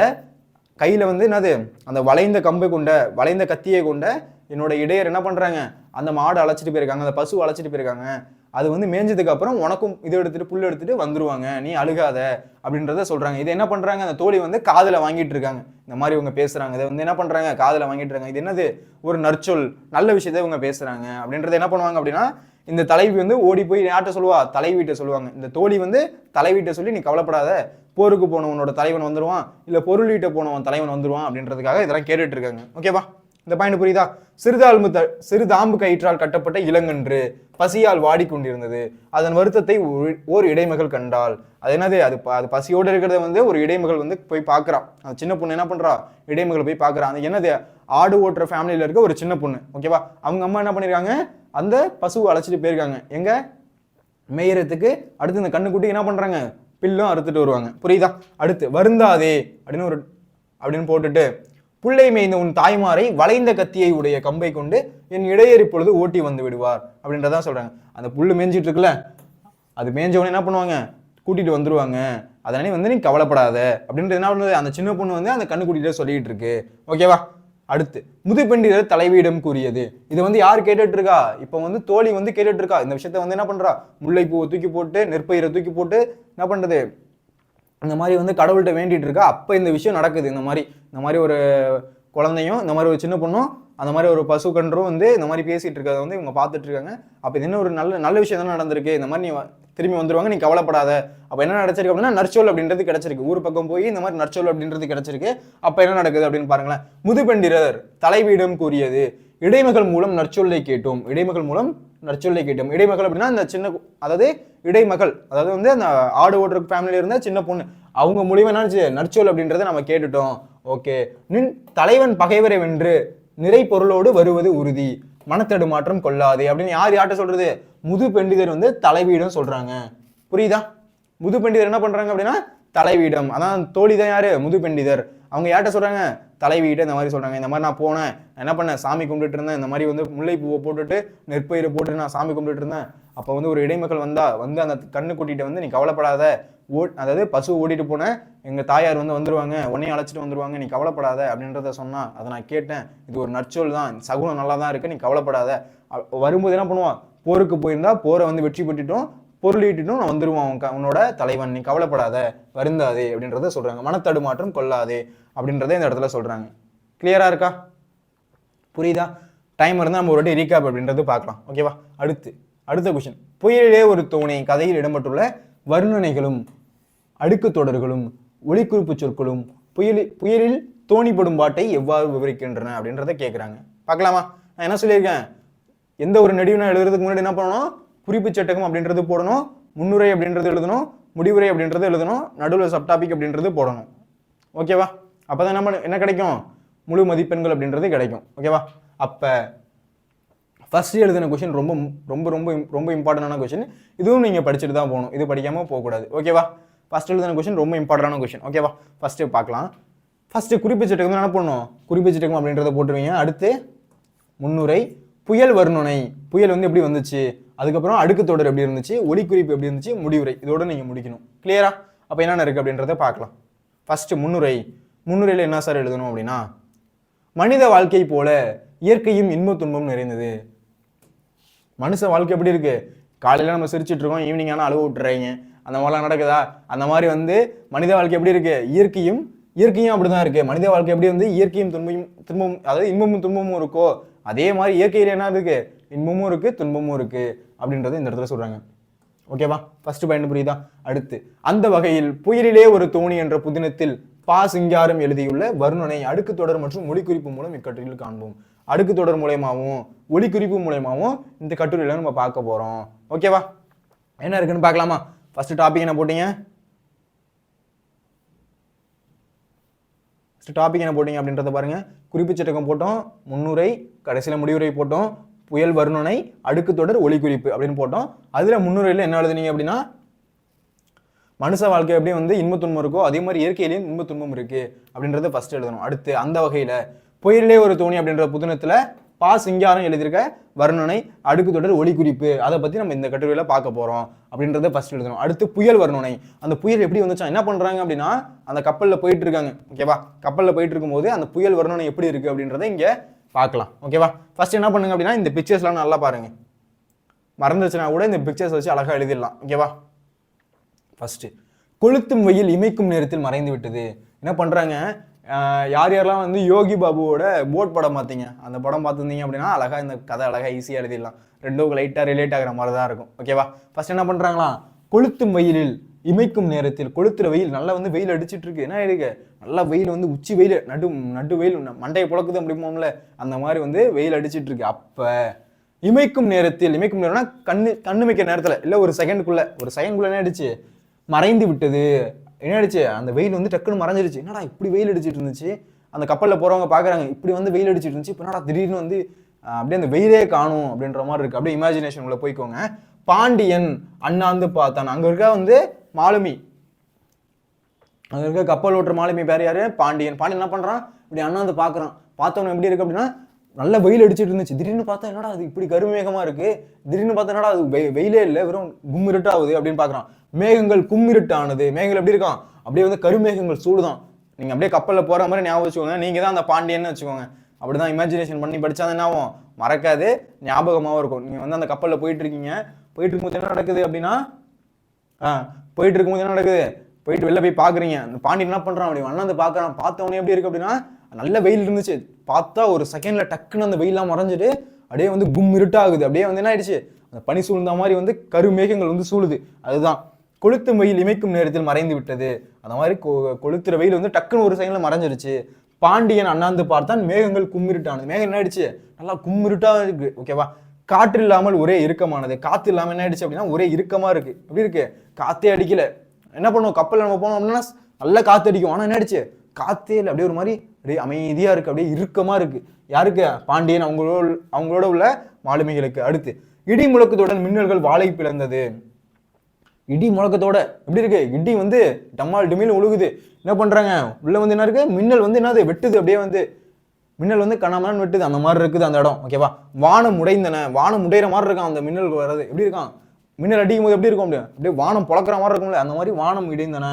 கையில வந்து என்னது? அந்த வளைந்த கம்பை கொண்ட, வளைந்த கத்தியை கொண்ட என்னோட இடையர் என்ன பண்றாங்க? அந்த மாடு அழைச்சிட்டு போயிருக்காங்க, அந்த பசு அழைச்சிட்டு போயிருக்காங்க. அது வந்து மேஞ்சதுக்கு அப்புறம் உனக்கும் இதை எடுத்துட்டு புல் எடுத்துட்டு வந்துருவாங்க, நீ அழுகாத அப்படின்றத சொல்றாங்க. இதை என்ன பண்றாங்க? அந்த தோழி வந்து காதுல வாங்கிட்டு இருக்காங்க. இந்த மாதிரி இவங்க பேசுறாங்க. இதை வந்து என்ன பண்றாங்க? காதுல வாங்கிட்டு இருக்காங்க. இது என்னது? ஒரு நற்சொல், நல்ல விஷயத்தை இவங்க பேசுறாங்க அப்படின்றத என்ன பண்ணுவாங்க அப்படின்னா, இந்த தலைவி வந்து ஓடி போய் யார்கிட்ட சொல்லுவா? தலைவீட்டை சொல்லுவாங்க. இந்த தோழி வந்து தலைவீட்டை சொல்லி நீ கவலைப்படாத, போருக்கு போனவனோட தலைவன் வந்துருவான், இல்ல பொருளீட்ட போனவன் தலைவன் வந்துருவான் அப்படின்றதுக்காக இதெல்லாம் கேட்டுட்டு இருக்காங்க. ஓகேவா? இந்த பாயிண்ட் புரியுதா? சிறுதாம்பு கயிற்றால் கட்டப்பட்ட இளங்கன்று பசியால் வாடிக்கொண்டிருந்தது. அதன் வருத்தத்தை ஓர் இடைமகள் கண்டாள். அது என்னது? அது பசியோடு இருக்கிறத வந்து ஒரு இடைமகள் வந்து போய் பார்க்கறான். அந்த சின்ன பொண்ணு என்ன பண்றா? இடைமகள் போய் பார்க்கறான். அது என்னது? ஆடு ஓட்டுற ஃபேமிலியில இருக்க ஒரு சின்ன பொண்ணு. ஓகேவா? அவங்க அம்மா என்ன பண்ணிருக்காங்க? அந்த பசுவை அழைச்சிட்டு போயிருக்காங்க. எங்க? மேயறதுக்கு. அடுத்து இந்த கண்ணுக்குட்டி என்ன பண்றாங்க? பில்லும் அறுத்துட்டு வருவாங்க. புரியுதா? அடுத்து வருந்தாதே அப்படின்னு போட்டுட்டு, புள்ளை மேய்ந்த உன் தாய்மாரை வளைந்த கத்தியை உடைய கம்பை கொண்டு என் இடையர் இப்பொழுது ஓட்டி வந்து விடுவார் அப்படின்றதான் சொல்றாங்க. அந்த புல்லு மேய்ஞ்சிட்டு இருக்குல்ல, அது மேய்ஞ்சவனே என்ன பண்ணுவாங்க? கூட்டிட்டு வந்துருவாங்க. அதனால வந்து நீ கவலைப்படாத அப்படின்றது என்ன பண்ணுது? அந்த சின்ன பொண்ணு வந்து அந்த கண்ணுக்குட்டிட்ட சொல்லிட்டு இருக்கு. ஓகேவா? அடுத்து முதுபெண்டிரர் தலைவியிடம் கூறியது. இதை வந்து யார் கேட்டுட்டு இருக்கா? இப்போ வந்து தோழி வந்து கேட்டுட்டு இருக்கா. இந்த விஷயத்த வந்து என்ன பண்றா? முல்லைப்பூவை தூக்கி போட்டு, நெற்பயிரை தூக்கி போட்டு என்ன பண்றது? இந்த மாதிரி வந்து கடவுள்கிட்ட வேண்டிட்டு இருக்கா. அப்போ இந்த விஷயம் நடக்குது. இந்த மாதிரி ஒரு குழந்தையும், இந்த மாதிரி ஒரு சின்ன பொண்ணும், அந்த மாதிரி ஒரு பசு கன்றும் வந்து இந்த மாதிரி பேசிட்டு இருக்கிறத வந்து இவங்க பார்த்துட்டு இருக்காங்க. அப்போ இது என்ன ஒரு நல்ல விஷயம் தானே நடந்திருக்கு. இந்த மாதிரி நீ திரும்பி வந்துருவாங்க, நீ கவலைப்படாத. அப்போ என்ன கிடைச்சிருக்கு அப்படின்னா நற்சொல் அப்படின்றது கிடைச்சிருக்கு. ஊர் பக்கம் போய் இந்த மாதிரி நற்சொல் அப்படின்றது கிடைச்சிருக்கு. அப்போ என்ன நடக்குது அப்படின்னு பாருங்களேன். முதுபெண்டிரர் தலைவியிடம் கூறியது. இடைமகள் மூலம் நற்சொல்லை கேட்டோம். இடைமகள் மூலம் நற்சொல்லை கேட்டோம். இடைமகள் அப்படின்னா அந்த சின்ன, அதாவது இடைமகள், அதாவது வந்து அந்த ஆடு ஓட்டுற ஃபேமிலியில இருந்த சின்ன பொண்ணு, அவங்க மூலியமா என்ன நற்சொல் அப்படின்றத நம்ம கேட்டுட்டோம். ஓகே. நின் தலைவன் பகைவரை வென்று நிறை பொருளோடு வருவது உறுதி, மனத்தடு மாற்றம் கொள்ளாதே அப்படின்னு யார்கிட்ட சொல்றது? முதுபெண்டிதர் வந்து தலைவியிடம் சொல்றாங்க. புரியுதா? முதுபெண்டிதர் என்ன பண்றாங்க அப்படின்னா தலைவியிடம். அதான் தோழி தான் யாரு? முதுபெண்டிதர். அவங்க யார்கிட்ட சொல்றாங்க? தலைவியிட்ட இந்த மாதிரி சொல்றாங்க. இந்த மாதிரி நான் போனேன், என்ன பண்ணேன்? சாமி கும்பிட்டுட்டு இருந்தேன். இந்த மாதிரி வந்து முல்லைப்பூவை போட்டுட்டு நெற்பயிரை போட்டுட்டு நான் சாமி கும்பிட்டுட்டு இருந்தேன். அப்போ வந்து ஒரு இடைமக்கள் வந்து அந்த கண்ணுக்குட்டிட்ட வந்து நீ கவலைப்படாத, அதாவது பசு ஓடிட்டு போனேன், எங்க தாயார் வந்து வந்துருவாங்க, உன்னையும் அழைச்சிட்டு வந்துருவாங்க, நீ கவலைப்படாத அப்படின்றத சொன்னா. அதை நான் கேட்டேன். இது ஒரு நற்சொல் தான், சகுனம் நல்லா தான் இருக்கு, நீ கவலைப்படாத. வரும்போது என்ன பண்ணுவான்? போருக்கு போயிருந்தா போரை வந்து வெற்றி பெற்றுட்டோம், பொருளீட்டுட்டும் நான் வந்துருவான் உன்னோட தலைவன், நீ கவலைப்படாத, வருந்தாதே அப்படின்றத சொல்றாங்க. மனத்தடுமாற்றம் கொள்ளாதே அப்படின்றத இந்த இடத்துல சொல்றாங்க. கிளியரா இருக்கா? புரியுதா? டைம் இருந்தால் நம்ம ஒரு வாட்டி ரீகாப் அப்படின்றது பார்க்கலாம். ஓகேவா? அடுத்த கொஸ்டின். புயலிலே ஒரு தோணை கதையில் இடம்பெற்றுள்ள வர்ணனைகளும் அடுக்கு தொடர்களும் ஒளிக்குறிப்பு சொற்களும் புயலில் தோணிப்படும் பாட்டை எவ்வாறு விவரிக்கின்றன அப்படின்றத கேட்குறாங்க. பார்க்கலாமா? நான் என்ன சொல்லியிருக்கேன்? எந்த ஒரு நெடிவுனா எழுதுறதுக்கு முன்னாடி என்ன பண்ணணும்? குறிப்பு சட்டகம் அப்படின்றது போடணும், முன்னுரை அப்படின்றது எழுதணும், முடிவுரை அப்படின்றது எழுதணும், நடுவில் சப்டாபிக் அப்படின்றது போடணும். ஓகேவா? அப்போதான் என்ன கிடைக்கும்? முழு மதிப்பெண்கள் அப்படின்றது கிடைக்கும். ஓகேவா? அப்போ ஃபர்ஸ்ட் எழுதின கொஸ்டின் ரொம்ப ரொம்ப ரொம்ப ரொம்ப இம்பார்ட்டண்டான கொஸ்டின். இதுவும் நீங்கள் படிச்சுட்டு தான் போகணும், இது படிக்காமல் போகக்கூடாது. ஓகேவா? ஃபர்ஸ்ட் எழுதின கொஸ்டின் ரொம்ப இம்பார்ட்டண்டான கொஸ்டின். ஓகேவா? ஃபர்ஸ்ட்டு பார்க்கலாம். ஃபர்ஸ்ட்டு குறிப்பு சட்டகம் என்ன பண்ணணும்? குறிப்பு சட்டகம் அப்படின்றத போட்டுருவீங்க. அடுத்து முன்னுரை, புயல் வர்ணனை, புயல் வந்து எப்படி வந்துச்சு, அதுக்கப்புறம் அடுக்கு தொடர் எப்படி இருந்துச்சு, ஒளிக்குறிப்பு எப்படி இருந்துச்சு, முடிவுரை, இதோட நீங்கள் முடிக்கணும். கிளியரா? அப்போ என்னென்ன இருக்குது அப்படின்றத பார்க்கலாம். ஃபர்ஸ்ட்டு முன்னுரையில் என்ன சார் எழுதணும் அப்படின்னா, மனித வாழ்க்கை போல இயற்கையும் இன்ப துன்பம் நிறைந்தது. மனுஷ வாழ்க்கை எப்படி இருக்கு? காலையில் நம்ம சிரிச்சுட்டு இருக்கோம், ஈவினிங் ஆனால் அழுவ விட்டுறீங்க, அந்த மாதிரிலாம் நடக்குதா? அந்த மாதிரி வந்து மனித வாழ்க்கை எப்படி இருக்கு? இயற்கையும் அப்படிதான் இருக்கு. மனித வாழ்க்கை எப்படி வந்து இயற்கையும் துன்பமும், அதாவது இன்பமும் துன்பமும் இருக்கோ, அதே மாதிரி இயற்கையில் என்ன இருக்கு, இன்பமும் இருக்கு துன்பமும் இருக்கு அப்படின்றத இந்த இடத்துல சொல்றாங்க. ஓகேவா, ஃபர்ஸ்ட் பாயிண்ட் புரியுதா? அடுத்து, அந்த வகையில் புயலிலே ஒரு தோணி என்ற புதினத்தில் பா சிங்காரம் எழுதியுள்ள வர்ணனை அடுக்கு தொடர் மற்றும் ஒளிக்குறிப்பு மூலம் இக்கட்டுரையில் காண்போம். அடுக்கு தொடர் மூலயமாவும் ஒளிக்குறிப்பு மூலயமாவும் இந்த கட்டுரையில நம்ம பார்க்க போறோம். ஓகேவா, என்ன இருக்குன்னு பார்க்கலாமா? ஃபர்ஸ்ட் டாபிக் என்ன போட்டீங்க? டாபிக் என்ன போட்டீங்க அப்படின்றத பாருங்க. குறிப்பு சட்டகம் போட்டோம், முன்னுரை, கடைசியில் முடிவுரை போட்டோம், புயல் வர்ணனை அடுக்கு தொடர் ஒளிக்குறிப்பு அப்படின்னு போட்டோம். அதுல முன்னுரையில என்ன எழுதுனீங்க அப்படின்னா, மனுஷ வாழ்க்கை எப்படி வந்து இன்ப துன்பம் இருக்கோ அதே மாதிரி இயற்கையிலேயும் இன்ப துன்பம் இருக்கு அப்படின்றத ஃபர்ஸ்ட் எழுதணும். அடுத்து, அந்த வகையில புயலிலே ஒரு தோணி அப்படின்ற புதினத்துல பா சிங்காரம் எழுதியிருக்க வர்ணனை அடுக்கு தொடர் ஒளிக்குறிப்பு அதை பத்தி நம்ம இந்த கட்டுரையில பார்க்க போறோம் அப்படின்றத ஃபர்ஸ்ட் எழுதணும். அடுத்து, புயல் வர்ணனை. அந்த புயல் எப்படி வந்துச்சா, என்ன பண்றாங்க அப்படின்னா, அந்த கப்பல்ல போயிட்டு இருக்காங்க. ஓகேவா, கப்பல்ல போயிட்டு இருக்கும்போது அந்த புயல் வர்ணனை எப்படி இருக்கு அப்படின்றத இங்க பார்க்கலாம். ஓகேவா, ஃபர்ஸ்ட் என்ன பண்ணுங்க அப்படின்னா, இந்த பிக்சர்ஸ்லாம் நல்லா பாருங்க. மறந்துச்சுன்னா கூட இந்த பிக்சர்ஸ் வச்சு அழகா எழுதிடலாம். ஓகேவா, ஃபர்ஸ்ட், கொளுத்தும் வெயில் இமைக்கும் நேரத்தில் மறைந்து விட்டது. என்ன பண்றாங்க, யார் யாரெல்லாம் வந்து யோகி பாபுவோட போட் படம் பார்த்தீங்க, அந்த படம் பார்த்துருந்தீங்க அப்படின்னா அழகா இந்த கதை அழகா ஈஸியாக எழுதிடலாம். ரெண்டும் லைட்டாக ரிலேட் ஆகிற மாதிரி தான் இருக்கும். ஓகேவா, ஃபர்ஸ்ட் என்ன பண்றாங்களா, கொளுத்தும் வெயிலில் இமைக்கும் நேரத்தில், கொளுத்துற வெயில் நல்லா வந்து வெயில் அடிச்சிட்டு இருக்கு. என்ன இருக்கு, நல்லா வெயில் வந்து உச்சி வெயில், நடு வெயில் மண்டையை புழக்குது அப்படிமோம்ல, அந்த மாதிரி வந்து வெயில் அடிச்சிட்டு இருக்கு. அப்ப இமைக்கும் நேரத்தில், இமைக்கும் நேரம்னா கண்ணு வைக்கிற நேரத்துல இல்ல, ஒரு செகண்டுக்குள்ள என்ன ஆயிடுச்சு, மறைந்து விட்டது. என்ன ஆயிடுச்சு, அந்த வெயில் வந்து டக்குன்னு மறைஞ்சிருச்சு. என்னடா இப்படி வெயில் அடிச்சிட்டு இருந்துச்சு, அந்த கப்பல்ல போறவங்க பாக்குறாங்க இப்படி வந்து வெயில் அடிச்சிட்டு இருந்துச்சு, இப்போ என்னடா திடீர்னு வந்து அப்படியே அந்த வெயிலே காணும் அப்படின்ற மாதிரி இருக்கு. அப்படியே இமேஜினேஷன் உள்ள போய்க்கோங்க. பாண்டியன் அண்ணாந்து பார்த்தான். அங்க இருக்க வந்து மாலுமி, அங்க இருக்க கப்பல் ஓட்டுற மாலுமி பேர் யாரு, பாண்டியன். பாண்டியன் என்ன பண்றான், இப்படி அண்ணாந்து பாக்குறான். பார்த்தவன எப்படி இருக்கு அப்படின்னா, நல்ல வெயில் அடிச்சிட்டு இருந்துச்சு. திடீர்னு பார்த்தா என்னடா அது இப்படி கருமேகமா இருக்கு, திடீர்னு பார்த்தா என்னடா அது வெயிலே இல்லை, வெறும் கும்மிருட்டாகுது அப்படின்னு பாக்குறான். மேகங்கள் கும்மிருட்டானது. மேகங்கள் எப்படி இருக்கான், அப்படியே வந்து கருமேகங்கள் சூடுதான். நீங்க அப்படியே கப்பல்ல போற மாதிரி ஞாபகம் வச்சுக்கோங்க. நீங்க தான் அந்த பாண்டியன்னு வச்சுக்கோங்க. அப்படிதான் இமேஜினேஷன் பண்ணி படிச்சா என்ன ஆகும், மறக்காது, ஞாபகமாவும் இருக்கும். நீங்க வந்து அந்த கப்பல்ல போயிட்டு இருக்கீங்க, போயிட்டு இருக்கும்போது என்ன நடக்குது அப்படின்னா, போயிட்டு இருக்கும்போது என்ன நடக்குது, போயிட்டு வெளில போய் பாக்குறீங்க. அந்த பாண்டியன் என்ன பண்றான், அப்படி அண்ணாந்து பாக்குறான். பார்த்தவனே எப்படி இருக்கு அப்படின்னா, நல்ல வெயில் இருந்துச்சு. பார்த்தா ஒரு செகண்ட்ல டக்குன்னு அந்த வெயிலாம் மறைஞ்சிட்டு அப்படியே வந்து கும் இருட்டாகுது. அப்படியே வந்து என்ன ஆயிடுச்சு, அந்த பனி சூழ்ந்த மாதிரி வந்து கருமேகங்கள் வந்து சூழுது. அதுதான் கொளுத்தும் வெயில் இமைக்கும் நேரத்தில் மறைந்து விட்டது. அந்த மாதிரி கொளுத்துற வெயில் வந்து டக்குன்னு ஒரு செகண்ட்ல மறைஞ்சிருச்சு. பாண்டியன் அண்ணாந்து பார்த்தான், மேகங்கள் கும்மிருட்டானது. மேகம் என்ன ஆயிடுச்சு, நல்லா கும்மிருட்டா இருக்கு. ஓகேவா, காற்று இல்லாமல் ஒரே இறுக்கமானது. காத்து இல்லாம என்ன ஆயிடுச்சு அப்படின்னா ஒரே இறுக்கமா இருக்கு. எப்படி இருக்கு, காத்தே அடிக்கல. என்ன பண்ணுவோம், கப்பல் நம்ம போனோம் அப்படின்னா நல்லா காத்து அடிக்கும். ஆனா என்ன ஆயிடுச்சு, காத்தே இல்லை, அப்படியே ஒரு மாதிரி அப்படியே அமைதியா இருக்கு, அப்படியே இறுக்கமா இருக்கு. யாருக்கு, பாண்டியன் அவங்களோட உள்ள மாலுமிகளுக்கு. அடுத்து, இடி முழக்கத்துடன் மின்னல்கள் வாளை பிளந்தது. இடி முழக்கத்தோட எப்படி இருக்கு, இடி வந்து டம்மால் டிமில் உழுகுது. என்ன பண்றாங்க, உள்ள வந்து என்ன இருக்கு, மின்னல் வந்து என்னது வெட்டுது. அப்படியே வந்து மின்னல் வந்து கணமன் வெட்டுது, அந்த மாதிரி இருக்குது அந்த இடம். ஓகேவா, வானம் உடைந்தன. வானம் உடையிற மாதிரி இருக்கான் அந்த மின்னல் வர்றது. எப்படி இருக்கான், மின்னல் அடிக்கும் போது எப்படி இருக்கும், அப்படியே வானம் பொழக்கிற மாதிரி இருக்கும்ல, அந்த மாதிரி வானம் இடைந்தன.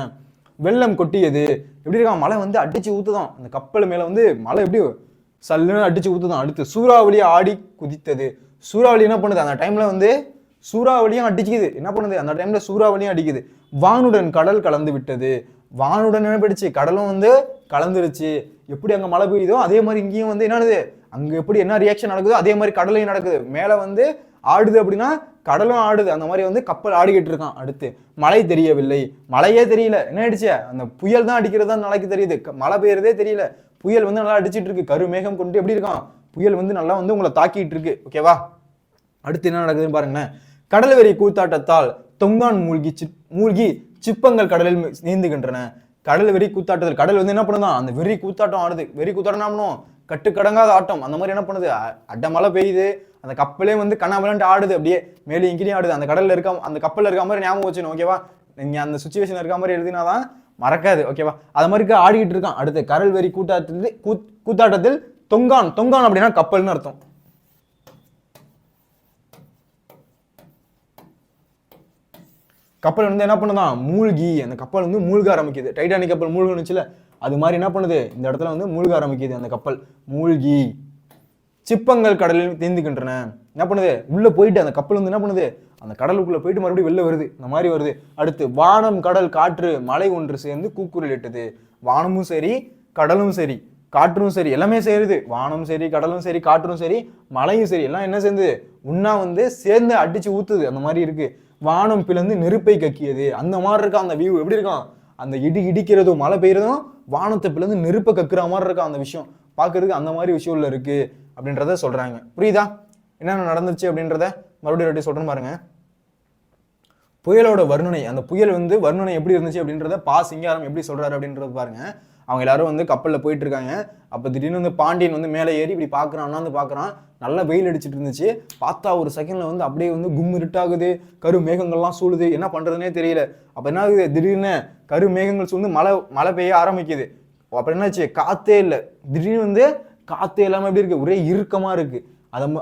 வெள்ளம் கொட்டியது. எப்படி இருக்கான், மழை வந்து அடிச்சு ஊத்துதான். அந்த கப்பல் மேல வந்து மழை எப்படி சல்லுன்னு அடிச்சு ஊத்துதான். அடுத்து, சூறாவளி ஆடி குதித்தது. சூறாவளி என்ன பண்ணுது, அந்த டைம்ல வந்து சூறாவளியும் அடிக்குது. என்ன பண்ணுது, அந்த டைம்ல சூறாவளியும் அடிக்குது. வானுடன் கடல் கலந்து விட்டது. வானுடன் என்ன போயிடுச்சு, கடலும் வந்து கலந்துருச்சு. எப்படி அங்க மழை பெய்யுதோ அதே மாதிரி இங்கேயும் வந்து என்னது, அங்க எப்படி என்ன ரியாக்ஷன் நடக்குதோ அதே மாதிரி கடலையும் நடக்குது. மேல வந்து ஆடுது அப்படின்னா கடலும் ஆடுது. அந்த மாதிரி வந்து கப்பல் ஆடிக்கிட்டு இருக்கான். அடுத்து, மழை தெரியவில்லை. மழையே தெரியல. என்ன ஆயிடுச்சு, அந்த புயல் தான் அடிக்கிறதா நாளைக்கு தெரியுது, மழை பெய்யறதே தெரியல. புயல் வந்து நல்லா அடிச்சிட்டு இருக்கு, கருமேகம் கொண்டு எப்படி இருக்கான், புயல் வந்து நல்லா வந்து உங்களை தாக்கிட்டு இருக்கு. ஓகேவா, அடுத்து என்ன நடக்குதுன்னு பாருங்களேன். கடல் வெறி கூத்தாட்டத்தால் தொங்கான் மூழ்கி சிப்பங்கள் கடலில் நீந்துகின்றன. கடல் வெறி கூத்தாட்டத்தில் கடல் வந்து என்ன பண்ணுதான், அந்த வெறி கூத்தாட்டம் ஆடுது. வெறி கூத்தாட்டம் என்ன பண்ணும், கட்டுக்கடங்காத ஆட்டம். அந்த மாதிரி என்ன பண்ணுது, அட்ட மழை பெய்யுது, அந்த கப்பலே வந்து கண்ணாமலன்ட்டு ஆடுது. அப்படியே மேலே இங்கேயும் ஆடுது. அந்த கடல்ல இருக்க, அந்த கப்பல்ல இருக்க மாதிரி ஞாபகம் வச்சுக்கணும். ஓகேவா, நீங்க அந்த சுச்சுவேஷன் இருக்க மாதிரி எழுதினாதான் மறக்காது. ஓகேவா, அது மாதிரி ஆடிக்கிட்டு இருக்கான். அடுத்து, கடல் வெறி கூத்தாட்டத்தில் தொங்கான். தொங்கான் அப்படின்னா கப்பல்னு அர்த்தம். கப்பல் வந்து என்ன பண்ணுதான், மூழ்கி, அந்த கப்பல் வந்து மூழ்க ஆரம்பிக்குது. டைட்டானிக் கப்பல் மூழ்கணுச்சுல, அது மாதிரி என்ன பண்ணுது, இந்த இடத்துல வந்து மூழ்க ஆரம்பிக்குது அந்த கப்பல். மூழ்கி சிப்பங்கள் கடலில் நீந்துகின்றன. என்ன பண்ணுது, உள்ள போயிட்டு அந்த கப்பல் வந்து என்ன பண்ணுது, அந்த கடலுக்குள்ள போயிட்டு மறுபடியும் வெளில வருது. இந்த மாதிரி வருது. அடுத்து, வானம் கடல் காற்று மலை ஒன்று சேர்ந்து கூக்குரலிட்டது. வானமும் சரி கடலும் சரி காற்றும் சரி எல்லாமே சேருது. வானம் சரி, கடலும் சரி, காற்றும் சரி, மழையும் சரி, எல்லாம் என்ன சேர்ந்து உண்ணா வந்து சேர்ந்து அடிச்சு ஊத்துது. அந்த மாதிரி இருக்கு. வானம் பிளந்து நெருப்பை கக்கியது. அந்த மாதிரி இருக்கா அந்த வியூ. எப்படி இருக்கும்? அந்த இடி இடிக்கிறதும் மழை பெய்யறதும் வானத்தை பிளந்து நெருப்பை கக்குற மாதிரி இருக்கா அந்த விஷயம். பார்க்கறதுக்கு அந்த மாதிரி விஷயம்ல இருக்கு அப்படின்றத சொல்றாங்க. புரியுதா என்னென்ன நடந்துச்சு அப்படின்றத? மறுபடியும் சொல்றேன் பாருங்க. புயலோட வர்ணனை, அந்த புயல் வந்து வர்ணனை எப்படி இருந்துச்சு அப்படின்றத பா சிங்காரம் எப்படி சொல்றாரு அப்படின்றது பாருங்க. அவங்க எல்லாரும் வந்து கப்பல்ல போயிட்டு இருக்காங்க. அப்ப திடீர்னு வந்து பாண்டியன் வந்து மேலே ஏறி இப்படி பாக்குறான், அண்ணாந்து பாக்குறான். நல்லா வெயில் அடிச்சுட்டு இருந்துச்சு. பார்த்தா ஒரு செகண்ட்ல வந்து அப்படியே வந்து கும் இருட்டாகுது, கரு மேகங்கள்லாம் சூழுது. என்ன பண்றதுனே தெரியல. அப்ப என்ன ஆகுது? திடீர்னு கரு மேகங்கள் சூழ்ந்து மழை பெய்ய ஆரம்பிக்குது. அப்புறம் என்னாச்சு? காத்தே இல்லை. திடீர்னு வந்து காத்தே இல்லாம எப்படி இருக்கு? ஒரே இறுக்கமா இருக்கு.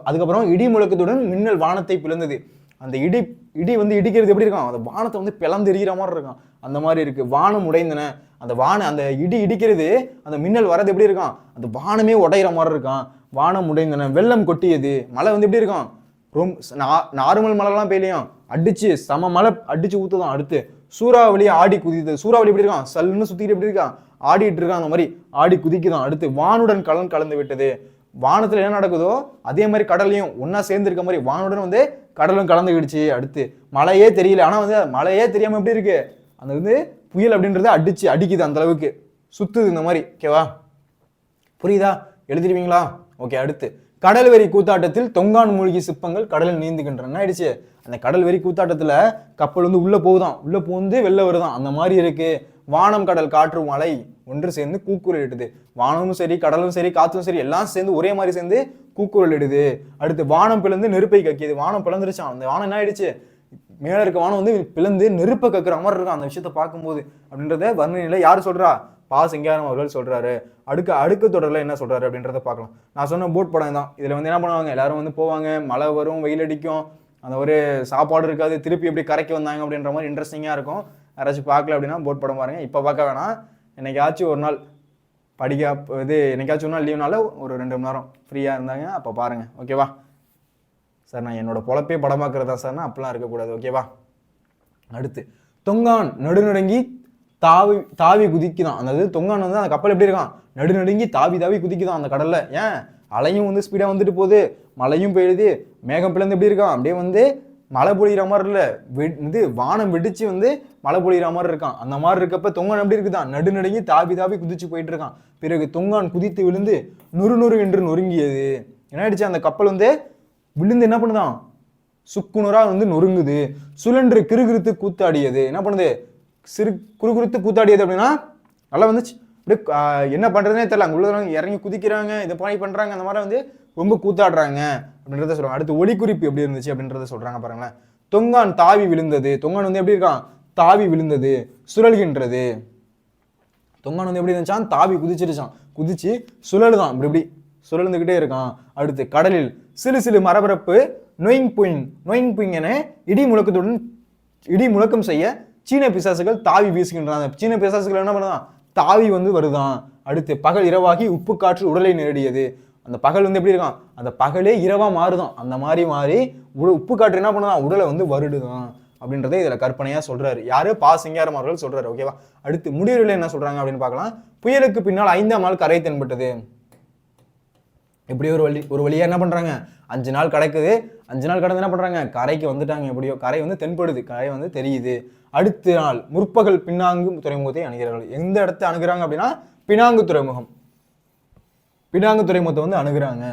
அதுக்கப்புறம் இடி முழக்கத்துடன் மின்னல் வானத்தை பிளந்தது. அந்த இடி வந்து இடிக்கிறது எப்படி இருக்கும்? அந்த வானத்தை வந்து பிளந்து எரிகிற மாதிரி இருக்கும். அந்த மாதிரி இருக்கு. வானம் உடைந்தன. அந்த இடி இடிக்கிறது, அந்த மின்னல் வர்றது எப்படி இருக்கும்? அந்த வானமே உடையிற மாதிரி இருக்கும். வானம் உடைந்தன. வெள்ளம் கொட்டியது. மழை வந்து எப்படி இருக்கும்? நார்மல் மழைலாம் பெய்யலையும், அடிச்சு சம மழை அடிச்சு ஊத்துதான். அடுத்து சூறாவளி ஆடி குதித்தது. சூறாவளி எப்படி இருக்கான்? சல்லுன்னு சுத்திட்டு எப்படி இருக்கான்? ஆடிட்டு இருக்கான். அந்த மாதிரி ஆடி குதிக்குதான். அடுத்து வானுடன் கலந்து விட்டது. வானத்துல என்ன நடக்குதோ அதே மாதிரி கடலையும் ஒன்னா சேர்ந்து இருக்க மாதிரி வானுடன் வந்து கடலும் கலந்துக்கிடுச்சு. அடுத்து மழையே தெரியல. ஆனா வந்து மழையே தெரியாம எப்படி இருக்கு? அந்த வந்து புயல் அப்படின்றத அடிக்குது. அந்த அளவுக்கு சுத்துது இந்த மாதிரி. ஓகேவா? புரியுதா? எழுதிருவீங்களா? ஓகே. அடுத்து கடல் வெறி கூத்தாட்டத்தில் தொங்கான் மூழ்கி சிற்பங்கள் கடலில் நீந்துகின்றன. என்ன ஆயிடுச்சு? அந்த கடல் வெறி கூத்தாட்டத்துல கப்பல் வந்து உள்ள போகுதான், உள்ள போந்து வெளில வருதான். அந்த மாதிரி இருக்கு. வானம் கடல் காற்று மழை ஒன்று சேர்ந்து கூக்குரல் இடுது. வானமும் சரி, கடலும் சரி, காற்றும் சரி, எல்லாம் சேர்ந்து ஒரே மாதிரி சேர்ந்து கூக்குரல் இடுது. அடுத்து வானம் பிளந்து நெருப்பை கக்கியது. வானம் பிளந்துருச்சான். அந்த வானம் என்ன ஆயிடுச்சு? மேல இருக்க வானம் வந்து பிளந்து நெருப்பை கக்குற மாதிரி இருக்கும் அந்த விஷயத்த பார்க்கும்போது. அப்படின்றத வர்ணனையில யாரு சொல்றா? பா சிங்காரம் அவர்கள் சொல்றாரு. அடுக்க தொடர்ல என்ன சொல்றாரு அப்படின்றத பார்க்கலாம். நான் சொன்ன போட் படம் தான். இதுல வந்து என்ன பண்ணுவாங்க? எல்லாரும் வந்து போவாங்க, மழை வரும், வெயில் அடிக்கும், அந்த ஒரு சாப்பாடு இருக்காது, திருப்பி எப்படி கரைக்கு வந்தாங்க அப்படின்ற மாதிரி இன்ட்ரெஸ்டிங்கா இருக்கும். யாராச்சும் பார்க்கல அப்படின்னா போட் படம் பாருங்க. இப்போ பார்க்க வேணாம். என்னைக்காச்சும் ஒரு நாள் என்னைக்காச்சும் ஒரு நாள் லீவ்னால ஒரு 2 மணி நேரம் ஃப்ரீயாக இருந்தாங்க அப்போ பாருங்க. ஓகேவா சார்? நான் என்னோட பொழப்பே படமாக்குறதா சார்னா அப்படிலாம் இருக்கக்கூடாது. ஓகேவா? அடுத்து தொங்கான் நடுநடுங்கி தாவி குதிக்குதான். அதாவது தொங்கான் வந்து அந்த கப்பல் எப்படி இருக்கான்? நடுநடுங்கி தாவி குதிக்குதான் அந்த கடல்ல. ஏன்? அலையும் வந்து ஸ்பீடா வந்துட்டு போகுது, மழையும் பெய்யுது, மேகம் பிளந்து எப்படி இருக்கான்? அப்படியே வந்து மழை பொழிகிற மாதிரி இல்லை, இது வானம் வெடிச்சு வந்து மழை பொழிகிற மாதிரி இருக்கான். அந்த மாதிரி இருக்கப்ப தொங்கான் எப்படி இருக்குதான்? நடுநடுங்கி தாவி குதிச்சு போயிட்டு இருக்கான். பிறகு தொங்கான் குதித்து விழுந்து நுறு என்று நொறுங்கியது. என்ன ஆயிடுச்சு? அந்த கப்பல் வந்து விழுந்து என்ன பண்ணுதான்? சுக்குநூறா வந்து நொறுங்குது. சுழன்று கிறுகிறுத்து கூத்தாடியது. என்ன பண்ணுது? குறுகுறுத்து கூத்தாடியது அப்படின்னா நல்லா வந்துச்சு. அப்படியே என்ன பண்றதுனே தெரியல. அங்க உள்ளவங்க இறங்கி குதிக்கிறாங்க, இதை பாணி பண்றாங்க, அந்த மாதிரி வந்து ரொம்ப கூத்தாடுறாங்க அப்படின்றத சொல்றாங்க. அடுத்து ஒளிக்குறிப்பு எப்படி இருந்துச்சு அப்படின்றத சொல்றாங்க பாருங்களேன். தொங்கான் தாவி விழுந்தது. தொங்கான் வந்து எப்படி இருக்கான்? தாவி விழுந்தது. சுழல்கின்றது. தொங்கான் வந்து எப்படி இருந்துச்சான்? தாவி குதிச்சிருச்சான். குதிச்சு சுழலுதான். இப்படி சுழந்துகிட்டே இருக்கான். அடுத்து கடலில் சிறு மரபரப்பு நொயிங் புயிங் என இடி முழக்கம் செய்ய சீன பிசாசுகள் தாவி வீசுகின்றன. சீன பிசாசுகள் என்ன பண்ணுதான்? தாவி வந்து வருதான். அடுத்து பகல் இரவாகி உப்பு காற்று உடலை நேரடியது. அந்த பகல் வந்து எப்படி இருக்கான்? அந்த பகலே இரவா மாறுதான். அந்த மாதிரி மாறி உப்பு காற்று என்ன பண்ணுதான்? உடலை வந்து வருடுதான் அப்படின்றத இதுல கற்பனையா சொல்றாரு. யாரு? பா சிங்காரம் அவர்கள் சொல்றாரு. ஓகேவா? அடுத்து முடிவுல என்ன சொல்றாங்க அப்படின்னு பார்க்கலாம். புயலுக்கு பின்னால் 5ஆம் நாள் கரை தென்பட்டது. எப்படியோ ஒரு வழியா என்ன பண்றாங்க? 5 நாள் கிடக்குது. 5 நாள் கடந்து என்ன பண்றாங்க? கரைக்கு வந்துட்டாங்க. எப்படியோ கரை வந்து தென்படுது, கரை வந்து தெரியுது. அடுத்த நாள் முற்பகல் பினாங்கு துறைமுகத்தை அணுகிறார்கள். எந்த இடத்தை அணுகிறாங்க அப்படின்னா பினாங்கு துறைமுகம். பினாங்கு துறைமுகத்தை வந்து அணுகிறாங்க.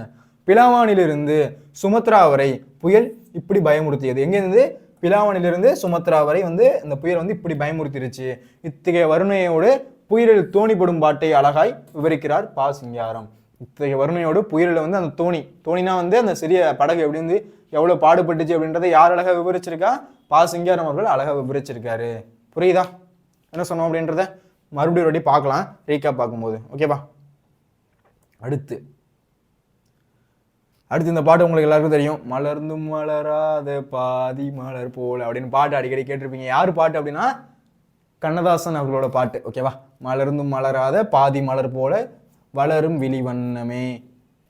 பிலாவானிலிருந்து சுமத்ரா வரை புயல் இப்படி பயமுறுத்தியது. எங்கேருந்து? பிலாவானிலிருந்து சுமத்ரா வரை வந்து இந்த புயல் வந்து இப்படி பயமுறுத்திருச்சு. இத்தகைய வறுமையோடு புயலில் தோணிப்படும் பாட்டை அழகாய் விவரிக்கிறார் பா சிங்காரம். இத்தகைய வறுமையோடு புயலில் வந்து அந்த தோணினா வந்து அந்த சிறிய படகு எப்படி வந்து எவ்வளவு பாடுபட்டுச்சு அப்படின்றத யார் அழகா விவரிச்சிருக்கா? பா சிங்காரம் அவர்கள் அழகா விவரிச்சிருக்காரு. புரியுதா என்ன சொன்னோம் அப்படின்றத? மறுபடியும் ஒரு வாட்டி பார்க்கலாம் ரீகேப் பார்க்கும்போது. ஓகேவா? அடுத்து இந்த பாட்டு உங்களுக்கு எல்லாருக்கும் தெரியும். மலர்ந்தும் மலராத பாதி மலர் போல அப்படின்னு பாட்டு அடிக்கடி கேட்டிருப்பீங்க. யார் பாட்டு அப்படின்னா கண்ணதாசன் அவர்களோட பாட்டு. ஓகேவா? மலர்ந்தும் மலராத பாதி மலர் போல வளரும் விழிவண்ணமே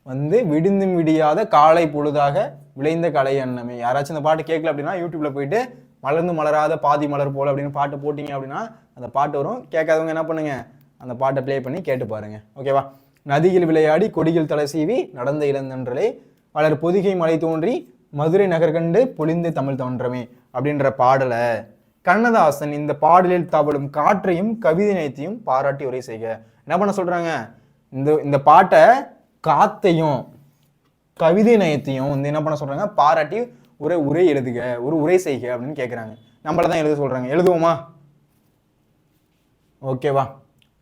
வந்து விடிந்தும் விடியாத காலை பொழுதாக விளைந்த கலை அன்னமே. யாராச்சும் இந்த பாட்டு கேட்கல அப்படின்னா யூடியூப்ல போயிட்டு மலர்ந்து மலராத பாதி மலர் போல அப்படின்னு பாட்டு போட்டிங்க அப்படின்னா அந்த பாட்டு வரும். கேட்காதவங்க என்ன பண்ணுங்க? அந்த பாட்டை ப்ளே பண்ணி கேட்டு பாருங்க. ஓகேவா? நதியில் விளையாடி கொடியில் தலை சீவி நடந்த இளந்தன்றலே வளர் பொதிகை மலை தோன்றி மதுரை நகர் கண்டு பொழிந்து தமிழ் தோன்றமே அப்படின்ற பாடலை கண்ணதாசன் இந்த பாடலில் தவழும் காற்றையும் கவிதை நயத்தையும் பாராட்டி உரை செய்க. என்ன பண்ண சொல்றாங்க? இந்த பாட்டை காத்தையும் கவிதை நயத்தையும் வந்து என்ன பண்ண சொல்றாங்க? பாராட்டி உரை எழுதுக, ஒரு உரை செய்க அப்படின்னு கேட்குறாங்க. நம்மள தான் எழுத சொல்றாங்க. எழுதுவோமா? ஓகேவா?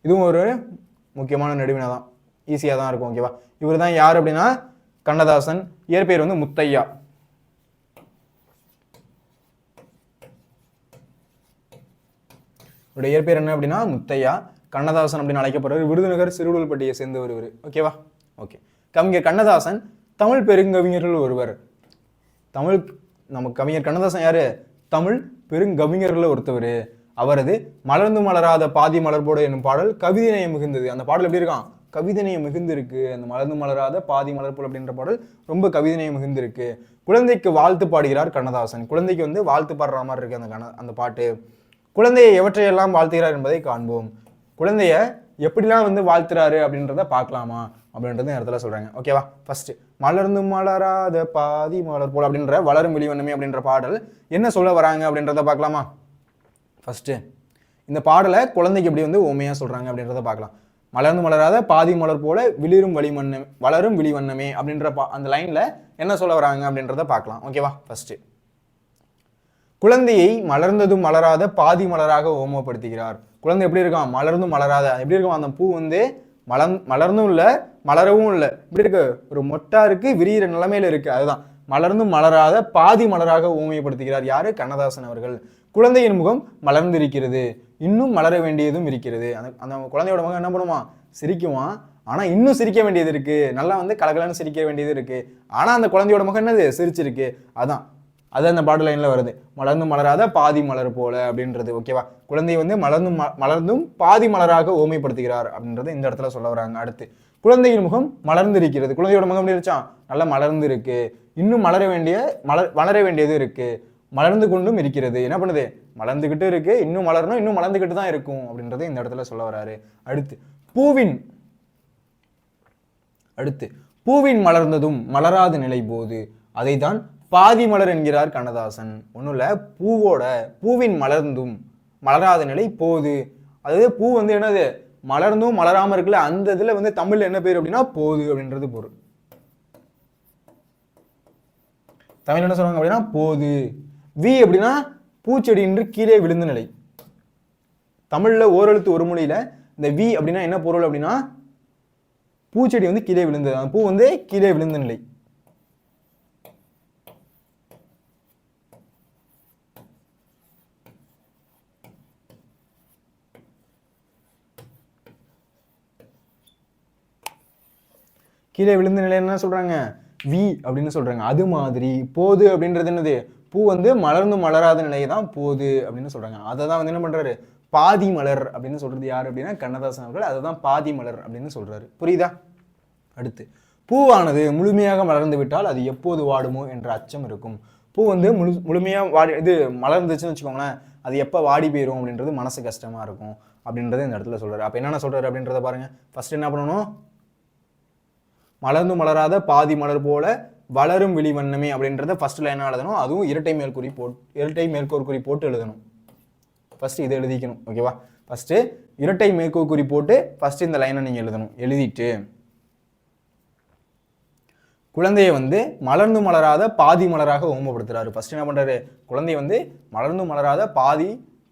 இதுவும் ஒரு முக்கியமான நெடுவினை தான், ஈஸியாக தான் இருக்கும். ஓகேவா? இவர் தான் யார் அப்படின்னா கண்ணதாசன். இயற்பெயர் வந்து முத்தையா. இவருடைய இயற்பெயர் என்ன அப்படின்னா முத்தையா. கண்ணதாசன் அப்படின்னு அழைக்கப்படுறாரு. விருதுநகர் சிறுவல்பட்டியை சேர்ந்தவர் இவர். ஓகேவா? ஓகே. கவிஞர் கண்ணதாசன் தமிழ் பெருங்கவிஞர்கள் ஒருவர். நம்ம கவிஞர் கண்ணதாசன் யாரு? தமிழ் பெருங்கவிஞர்கள் ஒருத்தவர். அவரது மலர்ந்து மலராத பாதி மலர்போடு என்னும் பாடல் கவிதை நயம் மிகுந்தது. அந்த பாடல் எப்படி இருக்கான்? கவிதை நயம் மிகுந்து இருக்கு. அந்த மலர்ந்து மலராத பாதி மலர்போல் அப்படின்ற பாடல் ரொம்ப கவிதை நயம் மிகுந்து இருக்கு. குழந்தைக்கு வாழ்த்து பாடுகிறார் கண்ணதாசன். குழந்தைக்கு வந்து வாழ்த்து பாடுற மாதிரி இருக்கு அந்த பாட்டு. குழந்தையை எவற்றையெல்லாம் வாழ்த்துகிறார் என்பதை காண்போம். குழந்தைய எப்படிலாம் வந்து வாழ்த்துறாரு அப்படின்றத பார்க்கலாமா அப்படின்றது இடத்துல சொல்றாங்க. ஓகேவா? ஃபர்ஸ்ட் மலர்ந்து மலராத பாதி மலர் போல் அப்படின்ற வளரும் வெளிவண்ணமே அப்படின்ற பாடல் என்ன சொல்ல வராங்க அப்படின்றத பார்க்கலாமா? ஃபர்ஸ்ட் இந்த பாடலை குழந்தைக்கு எப்படி வந்து ஓமையா சொல்றாங்க அப்படின்றத பார்க்கலாம். மலர்ந்து மலராத பாதி மலர் போல வளரும் விழிவண்ணமே அப்படின்ற அந்த லைன்ல என்ன சொல்ல வராங்க அப்படின்றத பார்க்கலாம். ஓகேவா? ஃபர்ஸ்ட் குழந்தையை மலர்ந்ததும் மலராத பாதி மலராக ஓமப்படுத்துகிறார். குழந்தை எப்படி இருக்கான்? மலர்ந்தும் மலராத. எப்படி இருக்கும்? அந்த பூ வந்து மலர்ந்தும் இல்லை, மலரவும் இல்லை. இப்படி இருக்கு, ஒரு மொட்டா இருக்கு, விரிகிற நிலைமையில இருக்கு. அதுதான் மலர்ந்தும் மலராத பாதி மலராக ஊமைப்படுத்துகிறார். யாரு? கண்ணதாசன் அவர்கள். குழந்தையின் முகம் மலர்ந்திருக்கிறது, இன்னும் மலர வேண்டியதும் இருக்கிறது. அந்த குழந்தையோட முகம் என்ன பண்ணுவான்? சிரிக்குவான். ஆனா இன்னும் சிரிக்க வேண்டியது இருக்கு. நல்லா வந்து கலகலன்னு சிரிக்க வேண்டியது இருக்கு. ஆனா அந்த குழந்தையோட முகம் என்னது? சிரிச்சிருக்கு. அது அந்த பாடல் லைன்ல வருது. மலர்ந்தும் மலராத பாதி மலர் போல அப்படின்றது. ஓகேவா? குழந்தை வந்து மலர்ந்தும் பாதி மலராக ஓமைப்படுத்துகிறார் அப்படின்றது இந்த இடத்துல சொல்ல வராங்க. அடுத்து குழந்தையின் முகம் மலர்ந்திருக்கிறது. குழந்தையோட முகம் எப்படி இருந்துச்சான்? நல்லா மலர்ந்து இருக்கு. இன்னும் வளர வேண்டியது இருக்கு. மலர்ந்து கொண்டும் இருக்கிறது. என்ன பண்ணுது? மலர்ந்துகிட்டு இருக்கு. இன்னும் மலரணும், இன்னும் மலர்ந்துகிட்டு தான் இருக்கும் அப்படின்றது இந்த இடத்துல சொல்ல வராரு. அடுத்து பூவின் மலர்ந்ததும் மலராத நிலை போது அதைத்தான் பாதி மலர் என்கிறார் கண்ணதாசன். ஒன்றும் இல்லை, பூவின் மலர்ந்தும் மலராத நிலை போது. அதாவது பூ வந்து என்னது? மலர்ந்தும் மலராம இருக்குல்ல, அந்த இதுல வந்து தமிழ்ல என்ன பேர் அப்படின்னா போது அப்படின்றது பொருள். தமிழ் என்ன சொல்றாங்க அப்படின்னா போது. வி அப்படின்னா பூச்செடி என்று கீழே விழுந்த நிலை. தமிழ்ல ஓரெழுத்து ஒரு மொழியில இந்த வி அப்படின்னா என்ன பொருள் அப்படின்னா பூச்செடி வந்து கீழே விழுந்தது, பூ வந்து கீழே விழுந்த நிலை. கீழே விழுந்த நிலை என்ன சொல்றாங்க? வி அப்படின்னு சொல்றாங்க. அது மாதிரி போது அப்படின்றது என்னது? பூ வந்து மலர்ந்து மலராத நிலையை தான் போது அப்படின்னு சொல்றாங்க. அதை தான் வந்து என்ன பண்றாரு? பாதி மலர் அப்படின்னு சொல்றது யாரு அப்படின்னா கண்ணதாசன் அவர்கள். அதை தான் பாதி மலர் அப்படின்னு சொல்றாரு. புரியுதா? அடுத்து பூவானது முழுமையாக மலர்ந்து விட்டால் அது எப்போது வாடுமோ என்ற அச்சம் இருக்கும். பூ வந்து முழுமையா மலர்ந்துச்சுன்னு வச்சுக்கோங்களேன், அது எப்போ வாடி போயிடும் அப்படின்றது மனசு கஷ்டமா இருக்கும் அப்படின்றது இந்த இடத்துல சொல்றாரு. அப்ப என்னென்ன சொல்றாரு அப்படின்றத பாருங்க. ஃபர்ஸ்ட் என்ன பண்ணணும்? மலர்ந்து மலராத பாதி மலர் போல வளரும் விழிவண்ணமே அப்படின்றத ஃபர்ஸ்ட் லைனா எழுதணும். அதுவும் இரட்டை மேற்கோள் குறி போட்டு எழுதணும். ஃபர்ஸ்ட் இதை எழுதிக்கணும். ஓகேவா? ஃபர்ஸ்ட் இரட்டை மேற்கோள் குறி போட்டு ஃபர்ஸ்ட் இந்த லைனை நீங்க எழுதணும். எழுதிட்டு குழந்தையை வந்து மலர்ந்து மலராத பாதி மலராக ஓமப்படுத்துறாரு. ஃபர்ஸ்ட் என்ன பண்றாரு? குழந்தைய வந்து மலர்ந்து மலராத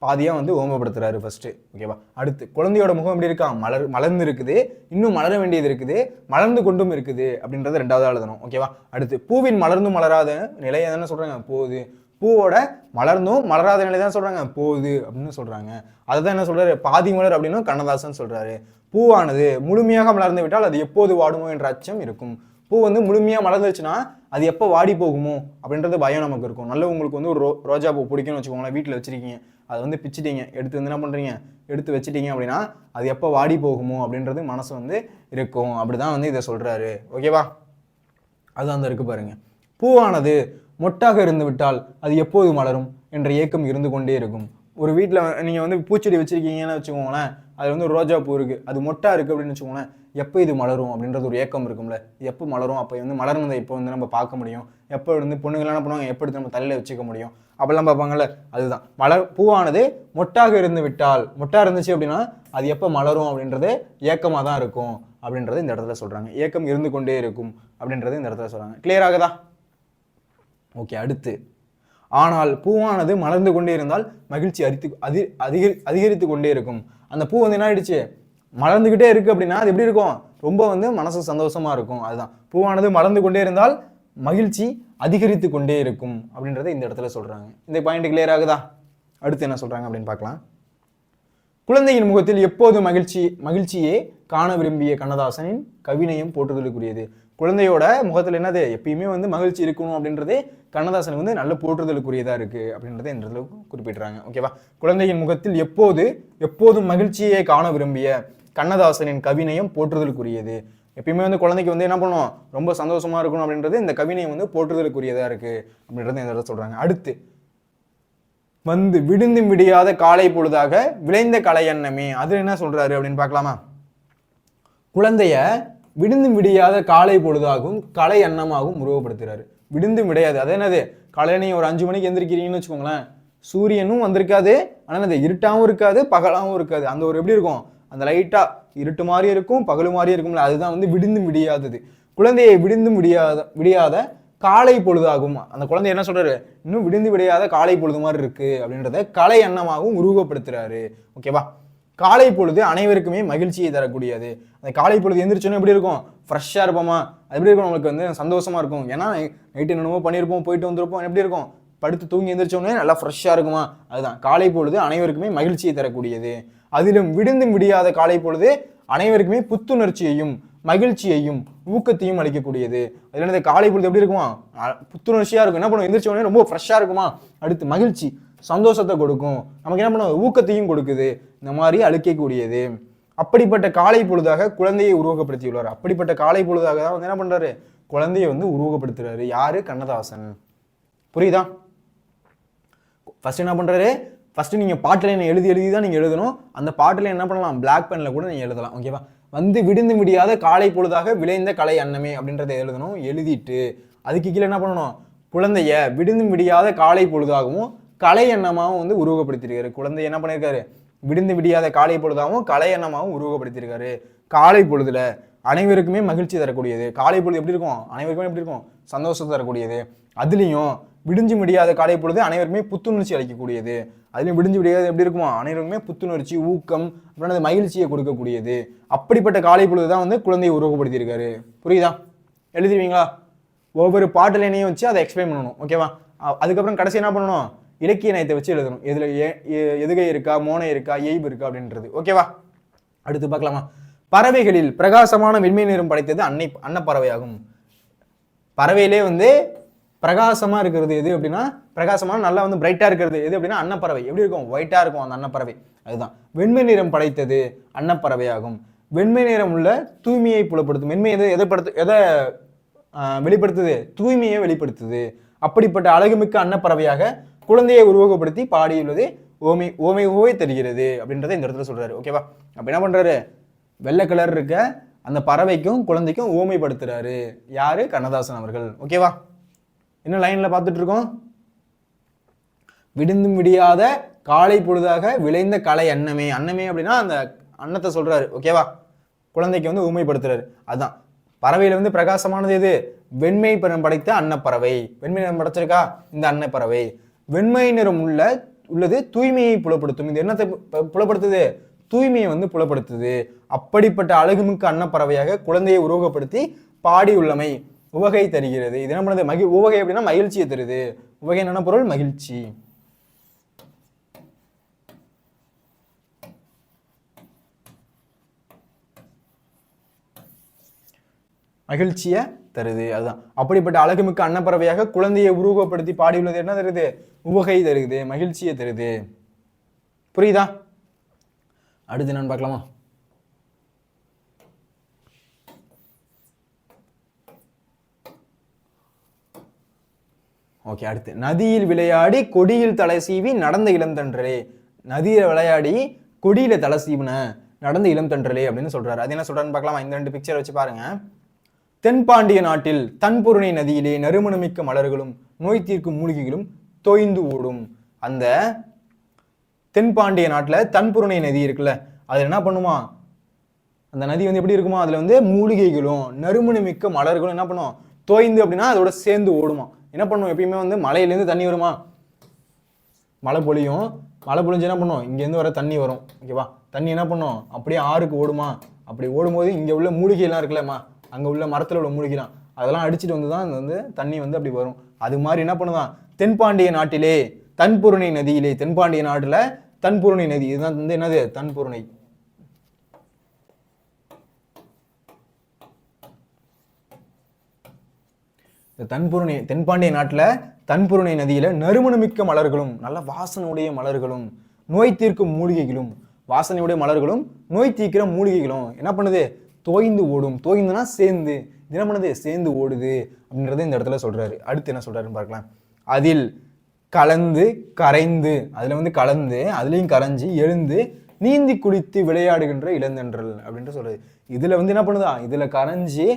பாதியா வந்து ஓமப்படுத்துறாரு ஃபர்ஸ்ட். ஓகேவா? அடுத்து குழந்தையோட முகம் எப்படி இருக்கா? மலர்ந்து இருக்குது, இன்னும் மலர வேண்டியது இருக்குது, மலர்ந்து கொண்டும் இருக்குது அப்படின்றத ரெண்டாவது எழுதணும். ஓகேவா? அடுத்து பூவின் மலர்ந்தும் மலராத நிலையை தானே சொல்றாங்க போகுது. பூவோட மலர்ந்தும் மலராத நிலை தான் சொல்றாங்க போகுது அப்படின்னு சொல்றாங்க. அதுதான் என்ன சொல்றாரு? பாதி மலர் அப்படின்னு கண்ணதாசன் சொல்றாரு. பூவானது முழுமையாக மலர்ந்து விட்டால் அது எப்போது வாடுமோ என்ற அச்சம் இருக்கும். பூ வந்து முழுமையா மலர்ந்துச்சுன்னா அது எப்போ வாடி போகுமோ அப்படின்றது பயம் நமக்கு இருக்கும். நல்ல உங்களுக்கு வந்து ஒரு ரோஜா பூ பிடிக்கும்னு வச்சுக்கோங்களேன், வீட்டில் வச்சிருக்கீங்க, அதை வந்து பிச்சுட்டீங்க, எடுத்து வந்து என்ன பண்றீங்க? எடுத்து வச்சுட்டீங்க அப்படின்னா அது எப்போ வாடி போகுமோ அப்படின்றது மனசு வந்து இருக்கும். அப்படிதான் வந்து இதை சொல்றாரு. ஓகேவா? அது அந்த இருக்கு பாருங்க. பூவானது மொட்டாக இருந்து விட்டால் அது எப்போது மலரும் என்ற ஏக்கம் இருந்து கொண்டே இருக்கும். ஒரு வீட்டில் நீங்கள் வந்து பூச்செடி வச்சிருக்கீங்கன்னு வச்சுக்கோங்களேன், அது வந்து ரோஜா பூ இருக்கு, அது மொட்டா இருக்கு அப்படின்னு வச்சுக்கோங்களேன், எப்போ இது மலரும் அப்படின்றது ஒரு ஏக்கம் இருக்கும்ல, எப்போ மலரும், அப்போ வந்து மலர்னதை இப்போ வந்து நம்ம பார்க்க முடியும், எப்போ வந்து பொண்ணுங்களாம் என்ன பண்ணுவாங்க, எப்போ எடுத்து நம்ம தலையில் வச்சுக்க முடியும் அப்படிலாம் பார்ப்பாங்கல்ல, அதுதான் பூவானது மொட்டாக இருந்து விட்டால், மொட்டா இருந்துச்சு அப்படின்னா அது எப்போ மலரும் அப்படின்றது ஏக்கமாக தான் இருக்கும் அப்படின்றது இந்த இடத்துல சொல்கிறாங்க. ஏக்கம் இருந்து கொண்டே இருக்கும் அப்படின்றது இந்த இடத்துல சொல்கிறாங்க. கிளியர் ஆகுதா? ஓகே, அடுத்து ஆனால் பூவானது மலர்ந்து கொண்டே இருந்தால் மகிழ்ச்சி அதிகரித்து கொண்டே இருக்கும். அந்த பூ வந்து என்ன ஆயிடுச்சு, மலர்ந்துகிட்டே இருக்கு அப்படின்னா அது எப்படி இருக்கும், ரொம்ப வந்து மனசு சந்தோஷமா இருக்கும். அதுதான் பூவானது மலர்ந்து கொண்டே இருந்தால் மகிழ்ச்சி அதிகரித்து கொண்டே இருக்கும் அப்படின்றத இந்த இடத்துல சொல்றாங்க. இந்த பாயிண்ட் கிளியர் ஆகுதா? அடுத்து என்ன சொல்றாங்க அப்படின்னு பார்க்கலாம். குழந்தையின் முகத்தில் எப்போது மகிழ்ச்சியே காண விரும்பிய கண்ணதாசனின் கவிநயம் போற்றுதலுக்குரியது. குழந்தையோட முகத்துல என்னது, எப்பயுமே வந்து மகிழ்ச்சி இருக்கணும் அப்படின்றது கண்ணதாசனுக்கு வந்து நல்ல போற்றுதலுக்குரியதா இருக்கு அப்படின்றத இந்த இடத்துல குறிப்பிடுறாங்க. ஓகேவா? குழந்தையின் முகத்தில் எப்போதும் மகிழ்ச்சியை காண விரும்பிய கண்ணதாசனின் கவிநயம் போற்றுதலுக்குரியது. எப்பயுமே வந்து குழந்தைக்கு வந்து என்ன பண்ணும், ரொம்ப சந்தோஷமா இருக்கணும் அப்படின்றது இந்த கவிநயம் வந்து போற்றுதலுக்குரியதா இருக்கு அப்படின்றத இந்த இடத்துல சொல்றாங்க. அடுத்து வந்து விடுந்தும் விடியாத காலை பொழுதாக விளைந்த கலை எண்ணமே, அது என்ன சொல்றாரு அப்படின்னு பார்க்கலாமா? குழந்தைய விடுந்தும் விடியாத காலை பொழுதாகவும் கலை எண்ணமாகவும் உருவப்படுத்துறாரு. விடுந்தும் விடையாது, அது என்னது, காலையில நீங்க ஒரு 5 மணிக்கு எந்திரிக்கிறீங்கன்னு வச்சுக்கோங்களேன், சூரியனும் வந்திருக்காது, ஆனால் என்னது இருட்டாவும் இருக்காது பகலாவும் இருக்காது, அந்த ஒரு எப்படி இருக்கும், அந்த லைட்டா இருட்டு மாதிரி இருக்கும் பகலு மாதிரி இருக்கும்ல, அதுதான் வந்து விடுந்தும் விடியாதது. குழந்தையை விடுந்தும் விடியாத காலை பொழுதாகும். அந்த குழந்தை என்ன சொல்றாரு, இன்னும் விடுந்து விடையாத காலை பொழுது மாதிரி இருக்கு அப்படின்றத கலை எண்ணமாகவும் உருவப்படுத்துறாரு. ஓகேவா? காலை பொழுது அனைவருக்குமே மகிழ்ச்சியை தரக்கூடியது. அந்த காலை பொழுது எந்திரிச்சோன்னா எப்படி இருக்கும், ஃப்ரெஷ்ஷா இருப்போமா, அது எப்படி இருக்கும், நம்மளுக்கு வந்து சந்தோஷமா இருக்கும். ஏன்னா நைட்டு என்னென்னமோ பண்ணியிருப்போம், போயிட்டு வந்திருப்போம், எப்படி இருக்கும், படுத்து தூங்கி எந்திரிச்சோன்னே நல்லா ஃப்ரெஷ்ஷா இருக்குமா, அதுதான் காலை பொழுது அனைவருக்குமே மகிழ்ச்சியை தரக்கூடியது. அதிலும் விடுந்து விடியாத காலை பொழுது அனைவருக்குமே புத்துணர்ச்சியையும் மகிழ்ச்சியையும் ஊக்கத்தையும் அளிக்கக்கூடியது. அதுல இந்த காலை பொழுது எப்படி இருக்குமா, புத்துணர்ச்சியா இருக்கும், என்ன பண்ணுவோம், எந்திரிச்ச உடனே ரொம்ப ஃப்ரெஷ்ஷா இருக்குமா, அடுத்து மகிழ்ச்சி சந்தோஷத்தை கொடுக்கும், நமக்கு என்ன பண்ணுவோம், ஊக்கத்தையும் கொடுக்குது, இந்த மாதிரி அளிக்கக்கூடியது. அப்படிப்பட்ட காலை பொழுதாக குழந்தையை உருவகப்படுத்தியுள்ளார். அப்படிப்பட்ட காலை பொழுதாக தான் வந்து என்ன பண்றாரு, குழந்தையை வந்து உருவகப்படுத்துறாரு. யாரு? கண்ணதாசன். புரியுதா? ஃபர்ஸ்ட் என்ன பண்றாரு, ஃபர்ஸ்ட் நீங்க பாட்டுல எழுதி தான் நீங்க எழுதணும். அந்த பாட்டுல என்ன பண்ணலாம், பிளாக் பென்ல கூட நீங்க எழுதலாம். ஓகேவா? வந்து விடுந்து விடியாத காலை பொழுதாக விளைந்த கலை அன்னமே அப்படின்றத எழுதணும். எழுதிட்டு அதுக்கு கீழே என்ன பண்ணணும், குழந்தைய விடுந்து விடியாத காலை பொழுதாகவும் கலை எண்ணமாகவும் வந்து உருவகப்படுத்திருக்காரு. குழந்தை என்ன பண்ணியிருக்காரு, விடுந்து விடியாத காலை பொழுதாகவும் கலை எண்ணமாகவும் உருவகப்படுத்தியிருக்காரு. காலை பொழுதுல அனைவருக்குமே மகிழ்ச்சி தரக்கூடியது. காலை பொழுது எப்படி இருக்கும், அனைவருக்குமே எப்படி இருக்கும், சந்தோஷம் தரக்கூடியது. அதுலேயும் விடிஞ்சு விடியாத காலை பொழுது அனைவருக்குமே புத்துணர்ச்சி அளிக்கக்கூடியது. அதுலேயும் விடிஞ்சு விடியாத எப்படி இருக்குமா, அனைவருக்குமே புத்துணர்ச்சி ஊக்கம் அப்படின்னா மகிழ்ச்சியை கொடுக்கக்கூடியது. அப்படிப்பட்ட காலை பொழுது தான் வந்து குழந்தையை உருவகப்படுத்தியிருக்காரு. புரியுதா? எழுதுவீங்களா? ஒவ்வொரு பாட்டுலையும் வச்சு அதை எக்ஸ்பிளைன் பண்ணணும். ஓகேவா? அதுக்கப்புறம் கடைசி என்ன பண்ணணும், இலக்கிய நயத்தை வச்சு எழுதணும். இதுல எதுகை இருக்கா, மோனை இருக்கா, எய்பு இருக்கா அப்படின்றது. ஓகேவா? அடுத்து பார்க்கலாமா? பறவைகளில் பிரகாசமான வெண்மை நிறம் படைத்தது அன்னப்பறவையாகும். பறவையிலே வந்து பிரகாசமா இருக்கிறது எது அப்படின்னா, பிரகாசமான நல்லா வந்து பிரைட்டா இருக்கிறது எது அப்படின்னா அன்னப்பறவை. எப்படி இருக்கும், ஒயிட்டா இருக்கும் அந்த அன்னப்பறவை, அதுதான். வெண்மை நிறம் படைத்தது அன்னப்பறவையாகும். வெண்மை நிறம் உள்ள தூய்மையை புலப்படுத்தும். வெண்மை எதை வெளிப்படுத்துது, தூய்மையை வெளிப்படுத்துது. அப்படிப்பட்ட அழகுமிக்க அன்னப்பறவையாக குழந்தையை உருவகப்படுத்தி பாடியுள்ளது ஓமை தெரிகிறது அப்படின்றத இந்த இடத்துல சொல்றாரு. ஓகேவா? அப்ப என்ன பண்றாரு, வெள்ளை கலர் இருக்க அந்த பறவைக்கும் குழந்தைக்கும் ஓமைப்படுத்துறாரு. யாரு? கண்ணதாசன் அவர்கள். ஓகேவா? என்ன லைன்ல பார்த்துட்டு இருக்கோம், விடுந்தும் விடியாத காலை பொழுதாக விளைந்த கலை அன்னமே. அன்னமே அப்படின்னா அந்த அன்னத்தை சொல்றாரு. ஓகேவா? குழந்தைக்கு வந்து ஊமைப்படுத்துறாரு. அதுதான் பறவையில வந்து பிரகாசமானது எது, வெண்மை நிறம் படைத்த அன்னப்பறவை. வெண்மை நிறம் படைச்சிருக்கா இந்த அன்னப்பறவை. வெண்மை நிறம் உள்ளது தூய்மையை புலப்படுத்தும். இது என்னத்தை புலப்படுத்துது, தூய்மையை வந்து புலப்படுத்துது. அப்படிப்பட்ட அழகுமிக்க அன்னப்பறவையாக குழந்தையை உருவகப்படுத்தி பாடியுள்ளமை உவகை தருகிறது. இது என்ன பண்ணுது, உவகை அப்படின்னா மகிழ்ச்சியை தருது. உவகை என்ன பொருள், மகிழ்ச்சி. மகிழ்ச்சியை தருது. அதுதான் அப்படிப்பட்ட அழகுமிக்க அன்னப்பறவையாக குழந்தையை உருவகப்படுத்தி பாடியுள்ளது என்ன தருது, உவகை தருது, மகிழ்ச்சியை தருது. புரியுதா? அடுத்து என்னன்னு பார்க்கலாமா? ஓகே, அடுத்து நதியில் விளையாடி கொடியில் தலை சீவி நடந்த இளந்தன்றே. நதியில விளையாடி கொடியில தலை சீவின நடந்த இளம் தென்றலே அப்படின்னு சொல்றாரு. அது என்ன சொல்றாருன்னு பார்க்கலாமா? இந்த 2 பிக்சர் வச்சு பாருங்க. தென்பாண்டிய நாட்டில் தன்புருணை நதியிலே நறுமணமிக்க மலர்களும் நோய் தீர்க்கும் மூலிகைகளும் தோய்ந்து ஓடும். அந்த தென்பாண்டிய நாட்டுல தன்புருணை நதி இருக்குல்ல, அது என்ன பண்ணுமா, அந்த நதி வந்து எப்படி இருக்குமா, அதுல வந்து மூலிகைகளும் நறுமணமிக்க மலர்களும் என்ன பண்ணும், தோய்ந்து அப்படின்னா அதோட சேர்ந்து ஓடுமா. என்ன பண்ணும், எப்பயுமே வந்து மலையிலேருந்து தண்ணி வருமா, மழை பொழியும், மழை பொழிஞ்சு என்ன பண்ணும், இங்கேருந்து வர தண்ணி வரும், ஓகேவா, தண்ணி என்ன பண்ணும் அப்படியே ஆறுக்கு ஓடுமா. அப்படி ஓடும்போது இங்க உள்ள மூலிகைலாம் இருக்குல்லம்மா, அங்க உள்ள மரத்துல உள்ள மூலிகைலாம் அதெல்லாம் அடிச்சுட்டு வந்து தான் வந்து தண்ணி வந்து அப்படி வரும். அது மாதிரி என்ன பண்ணுதான், தென்பாண்டிய நாட்டிலே தன்புருணை நதியிலே, தென்பாண்டிய நாட்டுல தன்புருணை நதி, இதுதான் வந்து என்னது தன்புருணை. தன்புருணை, தென்பாண்டிய நாட்டுல தன்புருணை நதியில நறுமணமிக்க மலர்களும் நல்ல வாசனையுடைய மலர்களும் நோய் தீர்க்கும் மூலிகைகளும், வாசனையுடைய மலர்களும் நோய் தீர்க்கிற மூலிகைகளும் என்ன பண்ணுது, தோய்ந்து ஓடும். தோய்ந்துனா சேர்ந்து, இது என்ன பண்ணுது, சேர்ந்து ஓடுது அப்படின்றத இந்த இடத்துல சொல்றாரு. அடுத்து என்ன சொல்றாருன்னு பார்க்கலாம். அதில் கலந்து கரைந்து, அதுல வந்து கலந்து அதுலயும் கரைஞ்சி எழுந்து நீந்தி குளித்து விளையாடுகின்ற இளந்தென்றல் அப்படின்ட்டு சொல்றது. இதுல வந்து என்ன பண்ணுதா, இதுல கரைஞ்சி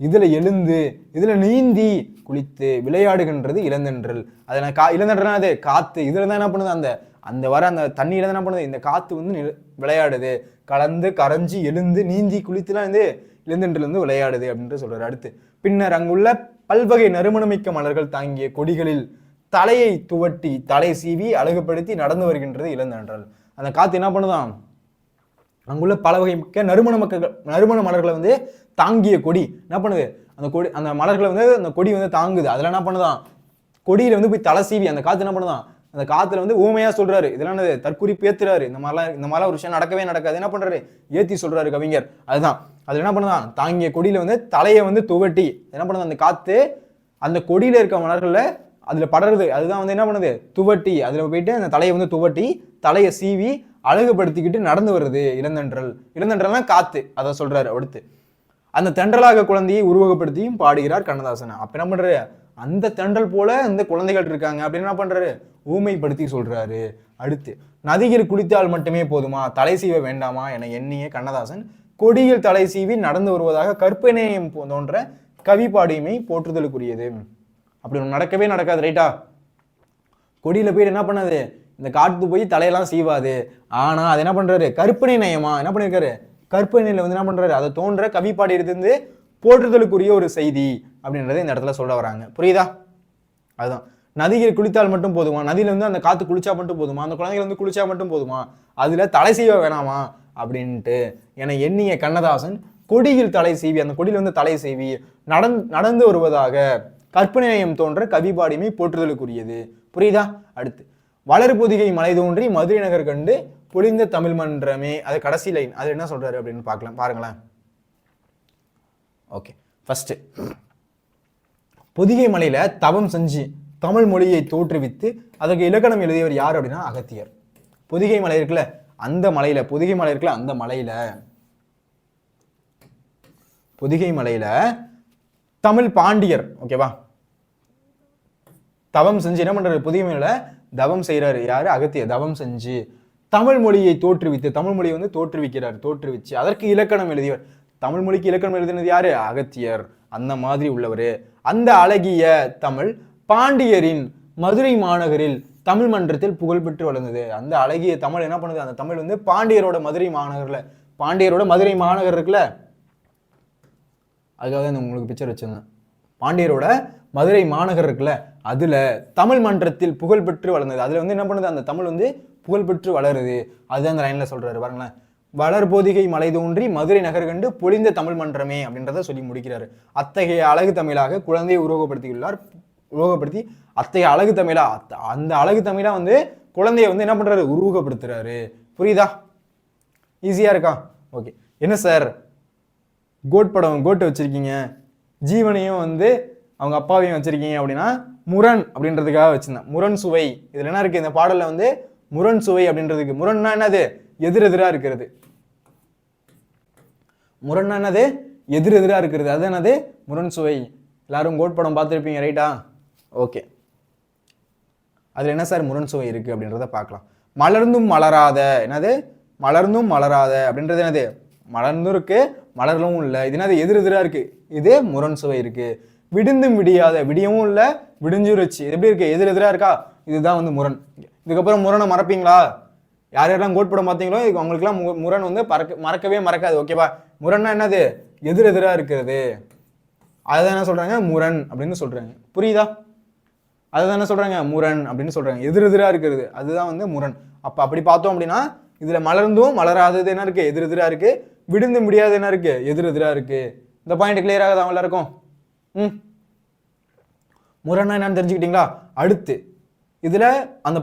இதுல எழுந்து இதுல நீந்தி குளித்து விளையாடுகின்றது இளந்தென்றல். அதுல இளந்தென்றல் அது காத்து, இதுல தான் என்ன பண்ணுது, அந்த அந்த வர அந்த தண்ணியில தான் என்ன பண்ணுது, இந்த காத்து வந்து விளையாடுது. கலந்து கரைஞ்சி எழுந்து நீந்தி குளித்துலாம் வந்து இளந்தென்றல் வந்து விளையாடுது அப்படின்ட்டு சொல்றாரு. அடுத்து பின்னர் அங்குள்ள பல்வகை நறுமணமிக்க மலர்கள் தாங்கிய கொடிகளில் தலையை துவட்டி தலை சீவி அழகுபடுத்தி நடந்து வருகின்றது இளந்தென்றல். அந்த காத்து என்ன பண்ணுதான், அங்குள்ள பல வகை மிக்க நறுமண மலர்களை வந்து தாங்கிய கொடி என்ன பண்ணுது, அந்த கொடி அந்த மலர்களை வந்து அந்த கொடி வந்து தாங்குது. அதுல என்ன பண்ணுதான், கொடியில வந்து போய் தலை சீவி அந்த காத்து என்ன பண்ணுதான், அந்த காத்துல வந்து ஊமையா சொல்றாரு. இதெல்லாம் தற்குறிப்பு ஏத்துறாரு. இந்த மாதிரிலாம் ஒரு விஷயம் நடக்கவே நடக்காது. என்ன பண்றாரு, ஏத்தி சொல்றாரு கவிஞர். அதுதான் அதுல என்ன பண்ணுதான், தாங்கிய கொடியில வந்து தலையை வந்து துவட்டி என்ன பண்ணுது, அந்த காத்து அந்த கொடியில இருக்க மலர்கள்ல அதுல படருது. அதுதான் வந்து என்ன பண்ணுது, துவட்டி, அதுல போயிட்டு அந்த தலையை வந்து துவட்டி தலையை சீவி அழகுபடுத்திக்கிட்டு நடந்து வருது இளந்தென்றல். இளந்தென்றல்னா காத்து, அதை சொல்றாரு. அடுத்து அந்த தென்றலாக குழந்தையை உருவகப்படுத்தியும் பாடுகிறார் கண்ணதாசன். அப்ப என்ன பண்றாரு, அந்த தென்றல் போல இந்த குழந்தைகள் இருக்காங்க அப்படின்னு என்ன பண்றாரு, ஊமைப்படுத்தி சொல்றாரு. அடுத்து நதியில் குளித்தால் மட்டுமே போதுமா, தலை சீவ வேண்டாமா என எண்ணிய கண்ணதாசன் கொடியில் தலை சீவி நடந்து வருவதாக கற்பனையம் தோன்ற கவி பாடியுமை போற்றுதலுக்குரியது. அப்படி நடக்கவே நடக்காது, ரைட்டா. கொடியில போய் என்ன பண்ணாது, இந்த காட்டு போய் தலையெல்லாம் சீவாது. ஆனா அது என்ன பண்றாரு, கற்பனை நயமா என்ன பண்ணிருக்காரு, கற்பனையில வந்து என்ன பண்றாரு, அதை தோன்ற கவி பாடி இருந்து போற்றுதலுக்குரிய ஒரு செய்தி அப்படின்றத இந்த இடத்துல சொல்ல வராங்க. புரியுதா? அதுதான் நதியில் குளித்தால் மட்டும் போதுமா, நதியில வந்து அந்த காத்து குளிச்சா மட்டும் போதுமா, அந்த குழந்தைகள் வந்து குளிச்சா மட்டும் போதுமா, அதுல தலை சீவ வேணாமா அப்படின்ட்டு என எண்ணிய கண்ணதாசன் கொடியில் தலை சீவி, அந்த கொடியில் வந்து தலை சீவி நடந்து வருவதாக கற்பனையம் தோன்ற கவி பாடியுமை போற்றுதலுக்குரியது. புரியுதா? அடுத்து வளர் பொதிகை மலை தோன்றி மதுரை நகர் கண்டு பொழிந்த தமிழ் மன்றமே, அது கடைசி லைன். அது என்ன சொல்றாரு அப்படின்னு பார்க்கலாம், பாருங்களேன். ஓகே, ஃபர்ஸ்ட் பொதிகை மலையில தவம் செஞ்சு தமிழ் மொழியை தோற்றுவித்து அதற்கு இலக்கணம் எழுதியவர் யார் அப்படின்னா அகத்தியர். பொதிகை மலை இருக்குல்ல, அந்த மலையில, பொதிகை மலை இருக்குல்ல, அந்த மலையில, பொதிகை மலையில தமிழ் பாண்டியர், ஓகேவா, தவம் செஞ்சு என்ன பண்றாரு, பொதிகை மலையில தவம் செய்யறாரு. யாரு, அகத்தியர். தவம் செஞ்சு தமிழ் மொழியை தோற்றுவித்து, தமிழ் மொழியை வந்து தோற்றுவிக்கிறார், தோற்றுவிச்சு அதற்கு இலக்கணம் எழுதியவர். தமிழ் மொழிக்கு இலக்கணம் எழுதினது யாரு, அகத்தியர். அந்த மாதிரி உள்ளவர். அந்த அழகிய தமிழ் பாண்டியரின் மதுரை மாநகரில் தமிழ் மன்றத்தில் புகழ்பெற்று வளர்ந்தது. அந்த அழகிய தமிழ் என்ன பண்ணுது, அந்த தமிழ் வந்து பாண்டியரோட மதுரை மாநகர்ல, பாண்டியரோட மதுரை மாநகர் இருக்குல்ல, அதுக்காக தான் உங்களுக்கு பிக்சர் வச்சிருந்தேன். பாண்டியரோட மதுரை மாநகர் இருக்குல்ல, அதுல தமிழ் மன்றத்தில் புகழ்பெற்று வளர்ந்தது. அதுல வந்து என்ன பண்ணுது, அந்த தமிழ் வந்து புகழ்பெற்று வளருது. அதுதான் அந்த லைன்ல சொல்றாரு பாருங்களேன். வளர் பொதிகை மலை தோன்றி மதுரை நகர் கண்டு பொழிந்த தமிழ் மன்றமே அப்படின்றத சொல்லி முடிக்கிறாரு. அத்தகைய அழகு தமிழாக குழந்தையை உருவகப்படுத்தியுள்ளார். உருவகப்படுத்தி அத்தகைய அழகு தமிழா, அந்த அழகு தமிழா வந்து குழந்தைய வந்து என்ன பண்றாரு, உருவகப்படுத்துறாரு. புரியுதா? ஈஸியா இருக்கா? ஓகே. என்ன சார் கோட் படம், கோட்டை வச்சிருக்கீங்க, ஜீவனையும் வந்து அவங்க அப்பாவையும் வச்சிருக்கீங்க அப்படின்னா முரண் அப்படின்றதுக்காக வச்சிருந்தேன். முரண் சுவை, இதுல என்ன இருக்கு, இந்த பாடல்ல வந்து முரண் சுவை அப்படின்றதுக்கு, முரண்னா என்னது, எதிரெதிரா இருக்கிறது. முரண்னா என்னது, எதிரெதிரா இருக்கிறது. அது என்னது, முரண் சுவை. எல்லாரும் கோட் படம் பார்த்துருப்பீங்க, ரைட்டா? ஓகே. அதுல என்ன சார் முரண் சுவை இருக்கு அப்படின்றத பார்க்கலாம். மலர்ந்தும் மலராத, என்னது, மலர்ந்தும் மலராத அப்படின்றது என்னது? மலர்ந்தும் இருக்கு, மலரவும் இல்லை. இது என்னது? எதிரெதிரா இருக்கு. இது முரண் சுவை இருக்கு. விடிந்தும் விடியாத, விடியவும் இல்லை, விடிஞ்சுருச்சு. எப்படி இருக்கு? எதிரெதிரா இருக்கா? இதுதான் வந்து முரண். இதுக்கப்புறம் முரணை மறப்பீங்களா? யார் யாரெல்லாம் கோட் படம் பார்த்தீங்களோ அவங்களுக்குலாம் முரண் வந்து மறக்கவே மறக்காது. ஓகேவா? முரண்னா என்னது? எதிரெதிரா இருக்கிறது. அதுதான் என்ன சொல்றாங்க? முரண் அப்படின்னு சொல்றாங்க. புரியுதா? அதுதான் என்ன சொல்றாங்க? முரண் அப்படின்னு சொல்றாங்க. எதிரெதிரா இருக்கிறது அதுதான் வந்து முரண். அப்ப அப்படி பார்த்தோம் அப்படின்னா இதுல மலர்ந்தும் மலராதது என்ன இருக்கு? எதிரெதிரா இருக்கு. விடுந்து முடியாது என்ன இருக்கு? எதிரெதிரா இருக்கு. இந்த பாயிண்ட் கிளியர் ஆகுது அவங்க எல்லாருக்கும்? முரணா என்னன்னு தெரிஞ்சுக்கிட்டீங்களா? அடுத்து இதுல அந்த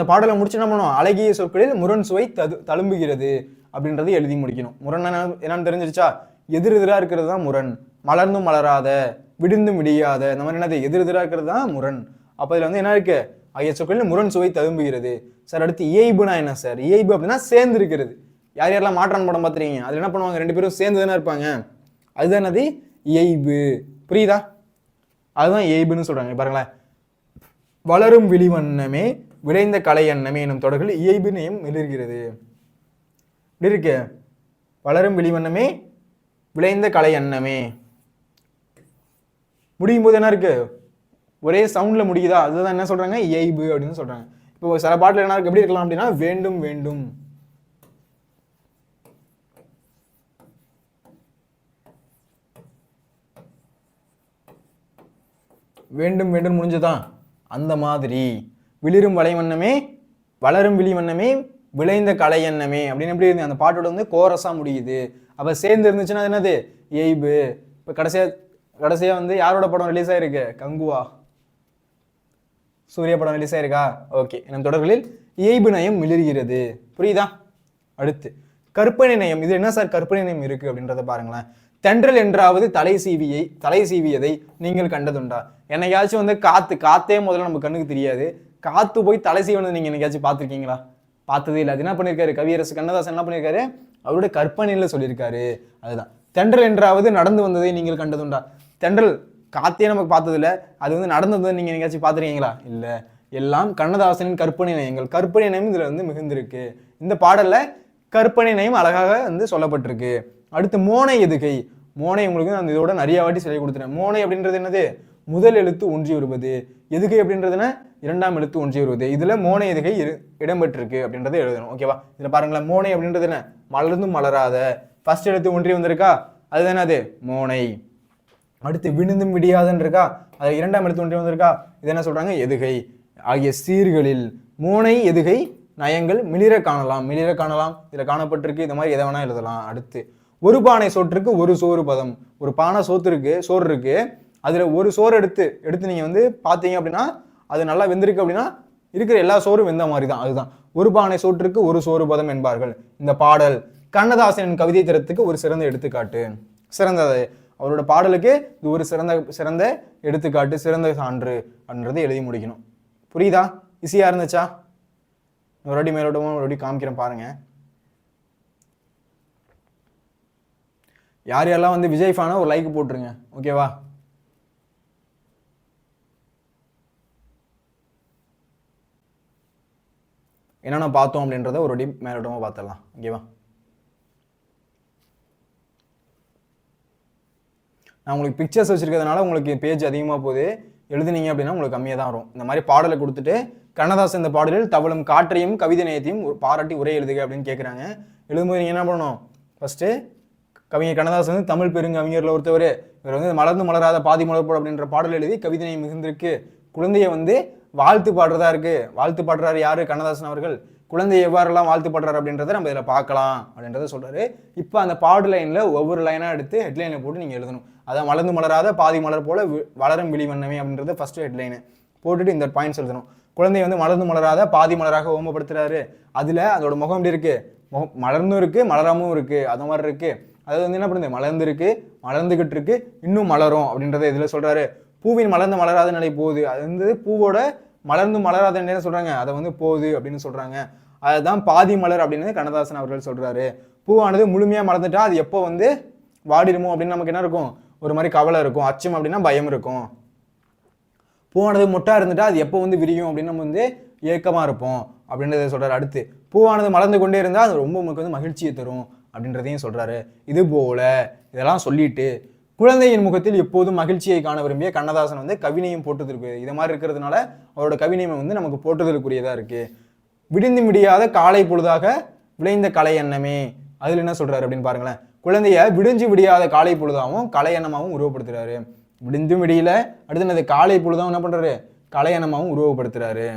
பாடலை முடிச்சு என்ன பண்ணுவோம்? அழகிய சொற்களில் முரண் சுவை தழும்புகிறது அப்படின்றத எழுதி முடிக்கணும். முரண் என்னன்னு தெரிஞ்சிருச்சா? எதிரெதிரா இருக்கிறது தான் முரண். மலர்ந்தும் மலராத, விடுந்தும் விடியாத, இந்த மாதிரி என்னது? எதிரெதிரா இருக்கிறது தான் முரண். அப்ப இதுல வந்து என்ன இருக்கு? அழகிய சொற்களில் முரண் சுவை தழும்புகிறது. சார் அடுத்து இயைபுனா என்ன சார்? இயைபு அப்படின்னா சேர்ந்து இருக்கிறது. யார் யாரெல்லாம் மாற்றான் படம் பார்த்துருக்கீங்க? அதுல என்ன பண்ணுவாங்க? ரெண்டு பேரும் சேர்ந்து தானே இருப்பாங்க. அதுதான் என்னது? இயைபு. புரியுதா? அதுதான் இயைபுன்னு சொல்றாங்க. பாருங்களேன், வளரும் விழிவண்ணமே விளைந்த கலை எண்ணமே எனும் தொடர்கள் இயைபு நயம் மிளர்கிறது. இப்படி இருக்கு. வளரும் விழிவண்ணமே விளைந்த கலை எண்ணமே முடியும் போது என்ன இருக்கு? ஒரே சவுண்ட்ல முடியுதா? அதுதான் என்ன சொல்றாங்க? இயைபு அப்படின்னு சொல்றாங்க. இப்போ சில பாட்டுல என்ன இருக்கு? எப்படி இருக்கலாம் அப்படின்னா வேண்டும் வேண்டும், வேண்டும் வேண்டும் முடிஞ்சுதான். அந்த மாதிரி விளிரும் வளைவண்ணமே வளரும் விழி வண்ணமே விளைந்த கலை எண்ணமே அப்படின்னு எப்படி இருந்து அந்த பாட்டோட வந்து கோரஸா முடியுது. அப்ப சேர்ந்து இருந்துச்சுன்னா என்னது? இயைபு. இப்ப கடைசியா வந்து யாரோட படம் ரிலீஸ் ஆயிருக்கு? கங்குவா, சூர்யா படம் ரிலீஸ் ஆயிருக்கா? ஓகே. நம் தொடர்களில் இயைபு நயம் மிளர்கிறது. புரியுதா? அடுத்து கற்பனை நயம். இது என்ன சார் கற்பனை நயம் இருக்கு அப்படின்றத பாருங்களேன். தென்றல் என்றாவது தலை சீவியதை நீங்கள் கண்டதுண்டா? என்னைக்காச்சும் வந்து காத்தே முதல்ல நம்ம கண்ணுக்கு தெரியாது. காத்து போய் தலை சீவனது நீங்க என்னைக்காச்சும் பார்த்துருக்கீங்களா? பார்த்ததே இல்லை. அது என்ன பண்ணியிருக்காரு? கவியரசு கண்ணதாசன் என்ன பண்ணியிருக்காரு? அவருடைய கற்பனையில சொல்லியிருக்காரு. அதுதான் தென்றல் என்றாவது நடந்து வந்ததை நீங்கள் கண்டதுண்டா? தென்றல் காத்தே நமக்கு பார்த்தது இல்லை, அது வந்து நடந்ததை நீங்க என்னைக்காச்சும் பார்த்துருக்கீங்களா? இல்லை. எல்லாம் கண்ணதாசனின் கற்பனை நயங்கள். கற்பனை நயம் இதுல வந்து மிகுந்திருக்கு. இந்த பாடல்ல கற்பனை நயம் அழகாக வந்து சொல்லப்பட்டிருக்கு. அடுத்து மோனை எதுகை. மோனை உங்களுக்கு நான் இதோட நிறைய வாட்டி சொல்லி கொடுத்துறேன். மோனை அப்படின்றது என்னது? முதல் எழுத்து ஒன்றி வருவது. எதுகை அப்படின்றதுன்னா இரண்டாம் எழுத்து ஒன்றி வருவது. இதுல மோனை எதுகை இடம்பெற்றிருக்கு அப்படின்றத எழுதணும். ஓகேவா? இதுல பாருங்களேன், மோனை அப்படின்றது என்ன? மலர்ந்தும் மலராத. ஃபர்ஸ்ட் எழுத்து ஒன்றி வந்திருக்கா? அதுதான் அது மோனை. அடுத்து விழுந்தும் விடியாதுன்னு இருக்கா? அது இரண்டாம் எழுத்து ஒன்றி வந்திருக்கா? இது என்ன சொல்றாங்க? எதுகை. ஆகிய சீர்களில் மோனை எதுகை நயங்கள் மிளிர காணலாம். இதுல காணப்பட்டிருக்கு. இந்த மாதிரி எதை வேணா எழுதலாம். அடுத்து ஒரு பானை சோற்றுக்கு ஒரு சோறு பதம். ஒரு பானை சோறு இருக்கு. அதுல ஒரு சோறு எடுத்து நீங்க வந்து பாத்தீங்க அப்படின்னா அது நல்லா வெந்திருக்கு அப்படின்னா இருக்கிற எல்லா சோறும் வெந்த மாதிரி தான். அதுதான் ஒரு பானை சோற்றுக்கு ஒரு சோறு பதம் என்பார்கள். இந்த பாடல் கண்ணதாசனின் கவிதை தரத்துக்கு ஒரு சிறந்த எடுத்துக்காட்டு. சிறந்தது அவரோட பாடலுக்கு இது ஒரு சிறந்த எடுத்துக்காட்டு, சிறந்த சான்று அப்படின்றத எழுதி முடிக்கணும். புரியுதா? ஈஸியா இருந்துச்சா? ஒரு வாட்டி மேலோட்டமும் ஒரு வாட்டி காமிக்கிறேன் பாருங்க. யார் யாரெல்லாம் வந்து விஜய் ஃபேனா ஒரு லைக் போட்டுருங்க. ஓகேவா? என்னென்ன பார்த்தோம் அப்படின்றத ஒரு வாட்டி மேலோட்டமா பார்த்துடலாம். ஓகேவா? நான் உங்களுக்கு பிக்சர்ஸ் வச்சிருக்கிறதுனால உங்களுக்கு பேஜ் அதிகமாக போகுது. எழுதுனீங்க அப்படின்னா உங்களுக்கு கம்மியாக தான் வரும். இந்த மாதிரி பாடலை கொடுத்துட்டு கண்ணதாசன் இந்த பாடலில் தவளும் காற்றையும் கவிதை நயத்தையும் பாராட்டி உரை எழுதுக அப்படின்னு கேட்குறாங்க. எழுதும்போது நீங்கள் என்ன பண்ணணும்? ஃபர்ஸ்ட்டு கவிஞர் கண்ணதாசன் வந்து தமிழ் பெருங்கவிஞர்ல ஒருத்தவர். இவர் வந்து மலர்ந்து மலராத பாதி மலர்போடு அப்படின்ற பாடல் எழுதி கவிதை நயம் மிகுந்திருக்கு. குழந்தைய வந்து வாழ்த்து பாடுறதா இருக்கு. வாழ்த்து பாடுறாரு யாரு? கண்ணதாசன் அவர்கள். குழந்தை எவ்வாறெல்லாம் வாழ்த்து பாடுறாரு அப்படின்றத நம்ம இதில் பார்க்கலாம் அப்படின்றத சொல்றாரு. இப்போ அந்த பாடு லைன்ல ஒவ்வொரு லைனா எடுத்து ஹெட்லைனை போட்டு நீங்க எழுதணும். அதான் மலர்ந்து மலராத பாதி மலர் போல வளரும் விழி வண்ணமே அப்படின்றது ஃபர்ஸ்ட் ஹெட்லைனு போட்டுட்டு இந்த பாயிண்ட்ஸ் எழுதணும். குழந்தை வந்து மலர்ந்து மலராத பாதி மலராக ஓமப்படுத்துறாரு. அதுல அதோட முகம் எப்படி இருக்கு? மலர்ந்தும் இருக்கு, மலராமும் இருக்கு. அது மாதிரி இருக்கு. அது வந்து என்ன பண்ணுது? மலர்ந்து இருக்கு, மலர்ந்துகிட்டு இருக்கு, இன்னும் மலரும் அப்படின்றத இதுல சொல்றாரு. பூவின் மலர்ந்து மலராத நிலை போகுது. அது வந்து பூவோட மலர்ந்து மலராத நிலை சொல்றாங்க. அதை வந்து போகுது அப்படின்னு சொல்றாங்க. அதுதான் பாதி மலர் அப்படின்னு கண்ணதாசன் அவர்கள் சொல்றாரு. பூவானது முழுமையா மலர்ந்துட்டா அது எப்போ வந்து வாடிடுமோ அப்படின்னு நமக்கு என்ன இருக்கும்? ஒரு மாதிரி கவலை இருக்கும். அச்சம் அப்படின்னா பயம் இருக்கும். பூவானது மொட்டா இருந்துட்டா அது எப்போ வந்து விரியும் அப்படின்னு நம்ம வந்து ஏக்கமா இருப்போம் அப்படின்றத சொல்றாரு. அடுத்து பூவானது மலர்ந்து கொண்டே இருந்தால் அது ரொம்ப உங்களுக்கு வந்து மகிழ்ச்சியை தரும் அப்படின்றதையும் சொல்றாரு. இது போல இதெல்லாம் சொல்லிட்டு குழந்தையின் முகத்தில் எப்போதும் மகிழ்ச்சியை காண விரும்பிய கண்ணதாசன் வந்து கவினையும் போட்டுதற்கு இது மாதிரி இருக்கிறதுனால அவரோட கவினையும் வந்து நமக்கு போட்டுதலுக்குரியதா இருக்கு. விடிந்து முடியாத காலை பொழுதாக விளைந்த கலை எண்ணமே, அதுல என்ன சொல்றாரு அப்படின்னு பாருங்களேன். குழந்தைய விடிஞ்சு விடியாத காலை பொழுதாகவும் கலை எண்ணமாகவும் உருவப்படுத்துறாரு. விடிந்து விடியல அடுத்து என்னது காலை பொழுதாகவும் என்ன பண்றாரு, கலை எண்ணமாகவும் உருவப்படுத்துறாரு.